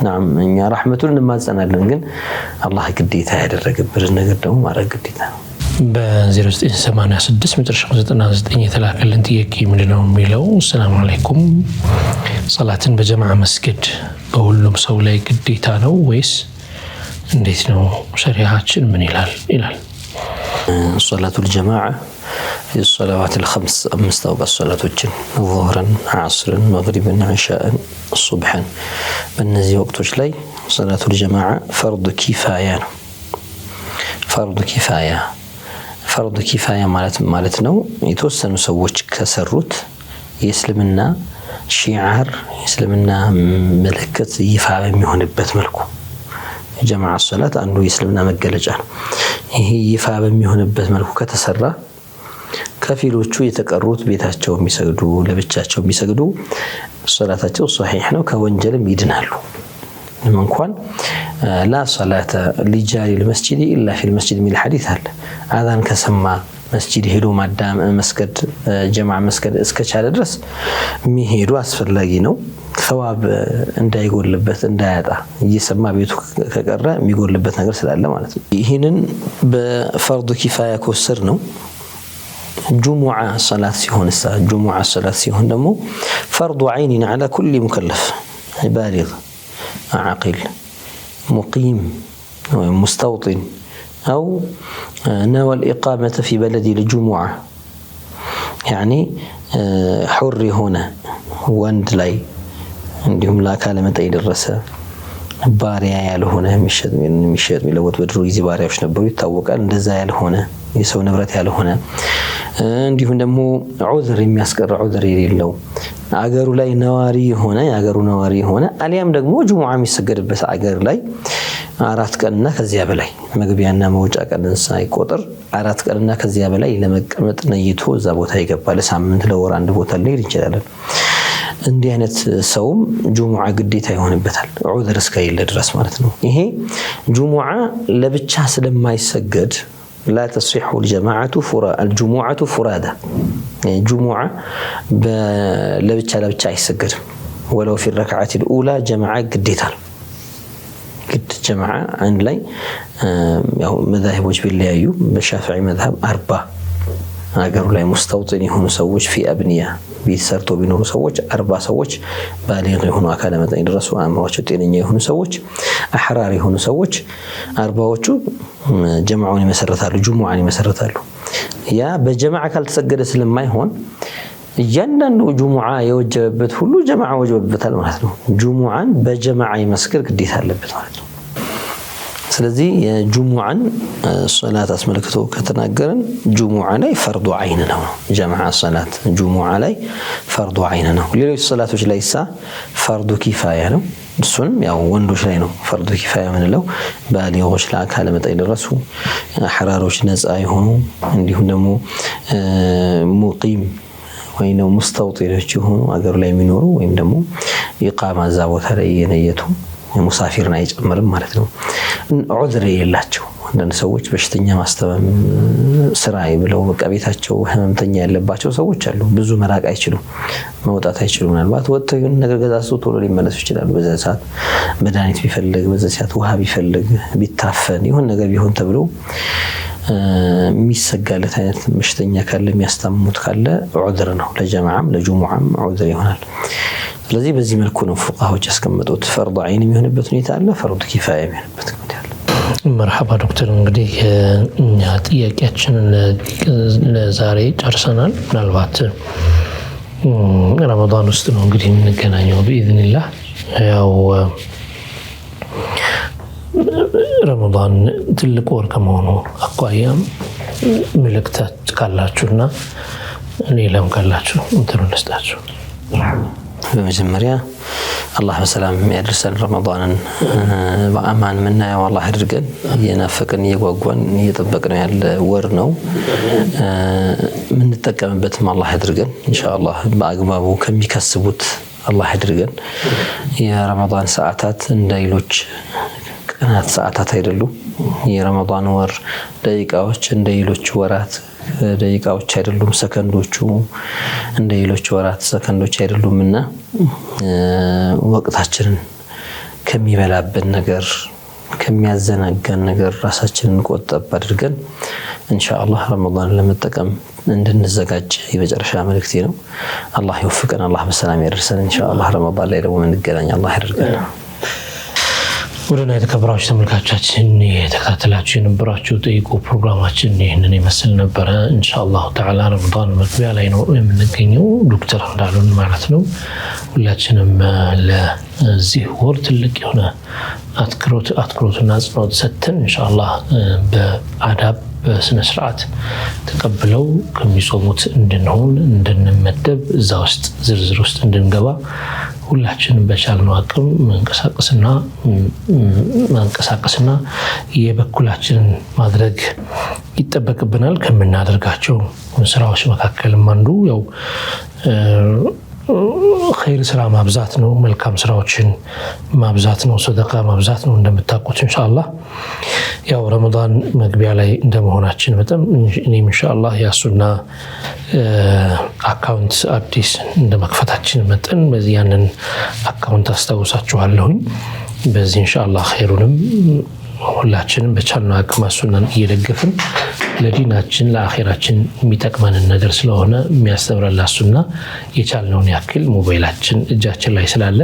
نعم እኛ ረህመቱን እንማጸናለን ግን አላህ ግዴታ ያደረገብን ነገር ደግሞ ማድረግ ግዴታ ነው በ0986 መጨረሻው 99 የተላከልን ጥያቄ ምንድነው የሚለው ሰላም አለይኩም ሶላትን በጀማዓ መስገድ በሁሉም ሰው ላይ ግዴታ ነው ወይስ እንዴት ነው ሸሪዓችን ምን ይላል صلاة الجماعة في الصلوات الخمس أوقات صلاتوችን ظهرا عصرا مغربا عشاء صبحا በእነዚህ ወቅቶች ላይ صلاة الجماعة فرض كفاية ማለት ነው የተወሰኑ ሰዎች ከሰሩት የእስልምና ሺዓር የእስልምና ምልክት ይፋ በሚሆንበት መልኩ ጀማዓ ሶላት አንዱ የእስልምና መገለጫ ነው ይሄ ይፋ በሚሆንበት መልኩ ከተሰራ ከፊሎቹ የተቀሩት ቤታቸው የሚሰግዱ ለብቻቸው የሚሰግዱ ሶላታቸው ሷሂህ ነው ከወንጀልም ይድናሉ እንኳን لا صلاة لجار المسجد إلا في المسجد من الحديث هل أذان كسمى مسجد هدو مادام مسجد جمع مسجد اسكتشال درس ميهدو أسفل لاجينو ثواب እንዳ ይጎልበት እንዳያጣ እየሰማ ቤቱ ከቀረ የሚጎልበት ነገር ስላለ ማለት ነው ይሄንን በፈርዱ ኪፋያ ኮስር ነው ጁሙዓ ሶላት ሲሆን ደግሞ فرض عين على كل مكلف بالغ عاقل مقيم مستوطن أو نوى الإقامة في بلد الجمعة يعني حر هنا وند لاي عندهم لا كلمة يدرس ባሪያ ያልሆነ የሚሸጥ የሚለወጥ በድሮ ጊዜ ባሪያዎች ነበሩ ይታወቃል እንደዛ ያልሆነ የሰው ንብረት ያልሆነ እንዲሁም ደግሞ ዑዝር የሚያስቀር ዑዝር የሌለው አገሩ ላይ ነዋሪ ሆነ አሊያም ደግሞ ጁሙዓ የሚሰገድበት አገር ላይ 4 ቀንና ከዚያ በላይ መግቢያና መውጫ ቀንን ሳይቆጥር 4 ቀንና ከዚያ በላይ ለመቀመጥ ነይቶ እዛ ቦታ ይገባል። ለሳምንት ለወር አንድ ቦታ ሊሄድ ይችላል። እንዲህ አይነት ሰውም ጁሙዓ ግዴታ ይሆንበታል ዑዝር እስከሌለ ድረስ ማለት ነው። ይሄ ጁሙዓ ለብቻ ስለማይሰገድ لا تصح الجمعة فرادى الجمعة لبتشا يسجد ولو في الركعة الأولى جماعة قديتها قد جماعة عن لي مذاهب وجب الله أيوب بالشافعي مذهب 4 قالوا لي مستوطن يهون سوج في أبنية بيسرتوا بينور سوج 4 سوج بالغ يهون أكاد متى يدرسوا أمرات تانية يهون سوج أحرار يهون سوج 4 جمعوني مسرتالو جمعاني مسرتالو يا بجماعة كل تسجد سلم ما يهون يندن جمعة يوجبت كله جماعة وجبت المعنى جمعة بجماعة يمسكر قديت هالبت معنى ስለዚህ ጁሙዓን ሶላት አስመልክቶ ከተናገረን ጁሙዓ ላይ ፈርዱ አይን ነው ጀማዓ ሶላት ጁሙዓ ላይ ፈርዱ አይን ነው ሌሎች ሶላቶች ላይ ፈርዱ ኪፋያ ነው እሱንም ያው ወንዶች ላይ ነው ፈርዱ ኪፋያ ምንለው ባሊጎች ለአካለ መጠን ደረሱ አህራሮች ነፃ ይሆኑ እንዲሁም ደግሞ ሙቂም ወይም ሙስተውጢኖች ይሆኑ አገር ላይ የሚኖሩ ወይም ደግሞ ኢቃማ እዛ ቦታ ላይ የነየቱ ሙሳፊርና አይጨምርም ማለት ነው ዑዝር የላቸው አንዳንድ ሰዎች በሽተኛ ማስተማም ስራይ ብለው በቃ ቤታቸው ህመምተኛ ያለባቸው ሰዎች አሉ ብዙ መራቅ አይችሉም መውጣት አይችሉም ምናልባት ወጥተው የሆነ ነገር ገዛቸው ቶሎ ሊመለሱ ይችላሉ በዛ ሰዓት መድኃኒት ቢፈልግ በዛ ሰዓት ውሃ ቢፈልግ ቢታፈን ይሁን ነገር ቢሆን ተብሎ የሚሰጋለት አይነት በሽተኛ ካለ የሚያስተምሙት ካለ ዑዝር ነው ለጀማዓም ለጁሙዓም ዑዝር ይሆናል ስለዚህ በዚህ መልኩ ነው ፉቃሃዎች ያስቀመጡት ፈርድ አይን የሚሆንበት ሁኔታ አለ ፈርድ ኪፋያ የሚሆንበት ሁኔታ አለ መርሐባ ዶክተር እንግዲህ እኛ ጥያቄያችንን ለዛሬ ጨርሰናል ምናልባት ረመዳን ውስጥ ነው እንግዲህ የምንገናኘው በኢዝኒላህ ያው ረመዳን ትልቅ ወር ከመሆኑ አኳያ መልእክታት ካላችሁና ሌላም ካላችሁ እንትሩን ልስጣችሁ በመጀመሪያ አላህ በሰላም ያድርሰን ረመዳንን በአማን ምናየው አላህ ያድርገን የናፈቀን የጓጓን እየጠበቅነው ያለ ወር ነው ምንጠቀምበትም አላህ ያድርገን ኢንሻአላህ በአግባቡ ከሚከስቡት አላህ ያድርገን የረመዳን ሰዓታት እንደሌሎች ቀናት ሰዓታት አይደሉም የረመዳን ወር ደቂቃዎች እንደሌሎች ወራት ደቂቃዎች አይደሉም ሰከንዶቹ እንደሌሎች ወራት ሰከንዶች አይደሉምና ወቅታችንን ከሚበላብን ነገር ከሚያዘናጋን ነገር ራሳችንን ቆጠብ አድርገን ኢንሻአላህ ረመዳን ለመጠቀም እንድንዘጋጅ የመጨረሻ መልእክቴ ነው አላህ ይወፍቀን አላህ በሰላም ያደርሰን ኢንሻአላህ ረመዳን ላይ ደግሞ እንገናኝ አላህ ያደርገን ወደና የተከበራችሁ ተመልካቾቻችን የተከታተላችሁ የነበራችሁ ጠይቁ ፕሮግራማችን ይሄንን ይመስል ነበር ኢንሻአላህ ተዓላ ረመዳን መግቢያ ላይ ነው የምንገኘው ዶክተር እንዳሉን ማለት ነው ሁላችንም ለዚህ ወር ትልቅ የሆነ አትክሮትና አጽንኦት ሰጥተን ኢንሻአላህ በአዳብ በስነ ስርዓት ተቀብለው ከሚጾሙት እንድንሆን እንድንመደብ እዛ ውስጥ ዝርዝር ውስጥ እንድንገባ ሁላችንም በቻልነው አቅም መንቀሳቀስና የበኩላችንን ማድረግ ይጠበቅብናል ከምናደርጋቸው ስራዎች መካከልም አንዱ ያው خير سلام ማብዛት ነው መልካም ስራዎችን ማብዛት ነው ሰደቃ ማብዛት ነው እንደምታውቁት ኢንሻአላህ ያው ረመዳን መግቢያ ላይ እንደመሆናችን በጣም እኔም ኢንሻአላህ ያሱና አካውንት አዲስ እንደመክፈታችን መጠን በዚህ ያንን አካውንት አስተዋውሳችኋለሁኝ በዚህ ኢንሻአላህ ኸይሩንም ሁላችንም በቻልነው አቅም ሱናን እየደገፍን ለዲናችን ለአኺራችን የሚጠቅመንን ነገር ስለሆነ የሚያስተምረን ሱና የቻልነውን ያክል ሞባይላችን እጃችን ላይ ስላለ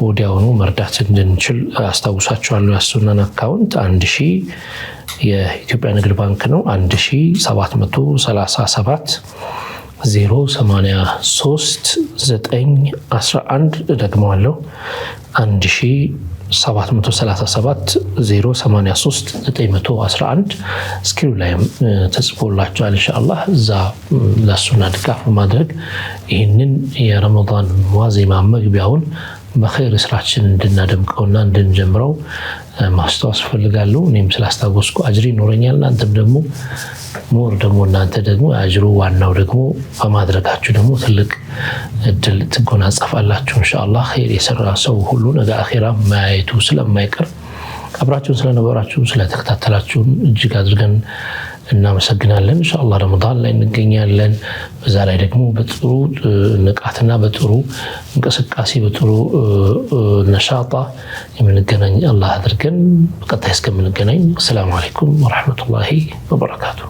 ወዲያውኑ መርዳት እንድንችል አስተዋውሳችኋለሁ ያሱናን አካውንት 1000 የኢትዮጵያ ንግድ ባንክ ነው 1737 083 911 ደግመዋለሁ 1737 083 911 ስክሪን ላይ ተጽፎላችኋል ኢንሻአላህ እዛ ለሱና ድጋፍ በማድረግ ይህንን የረመዳን ዋዜማ መግቢያውን በኸይር ስራችን እንድናደምቀውና እንድንጀምረው ማስተዋወስ ፈልጋለሁ። እኔም ስላስታወስኩ አጅር ይኖረኛል። እናንተም ደግሞ ሞር ደግሞ እናንተ ደግሞ አጅሩ ዋናው ደግሞ በማድረጋችሁ ደግሞ ትልቅ እድል ትጎናጸፋላችሁ ኢንሻአላህ። ኸይር የሰራ ሰው ሁሉ ነገ አኺራ ማየቱ ስለማይቀር አብራችሁን ስለነበራችሁ ስለተከታተላችሁ እጅግ አድርገን እናመሰግናለን። ኢንሻአላህ ረመዳን ላይ እንገኛለን። በዛ ላይ ደግሞ በጥሩ ንቃትና በጥሩ እንቅስቃሴ በጥሩ ነሻጣ የምንገናኝ አላህ አድርገን በቀጣይ እስከምንገናኝ ሰላም አለይኩም ወራህመቱላሂ ወበረካቱ።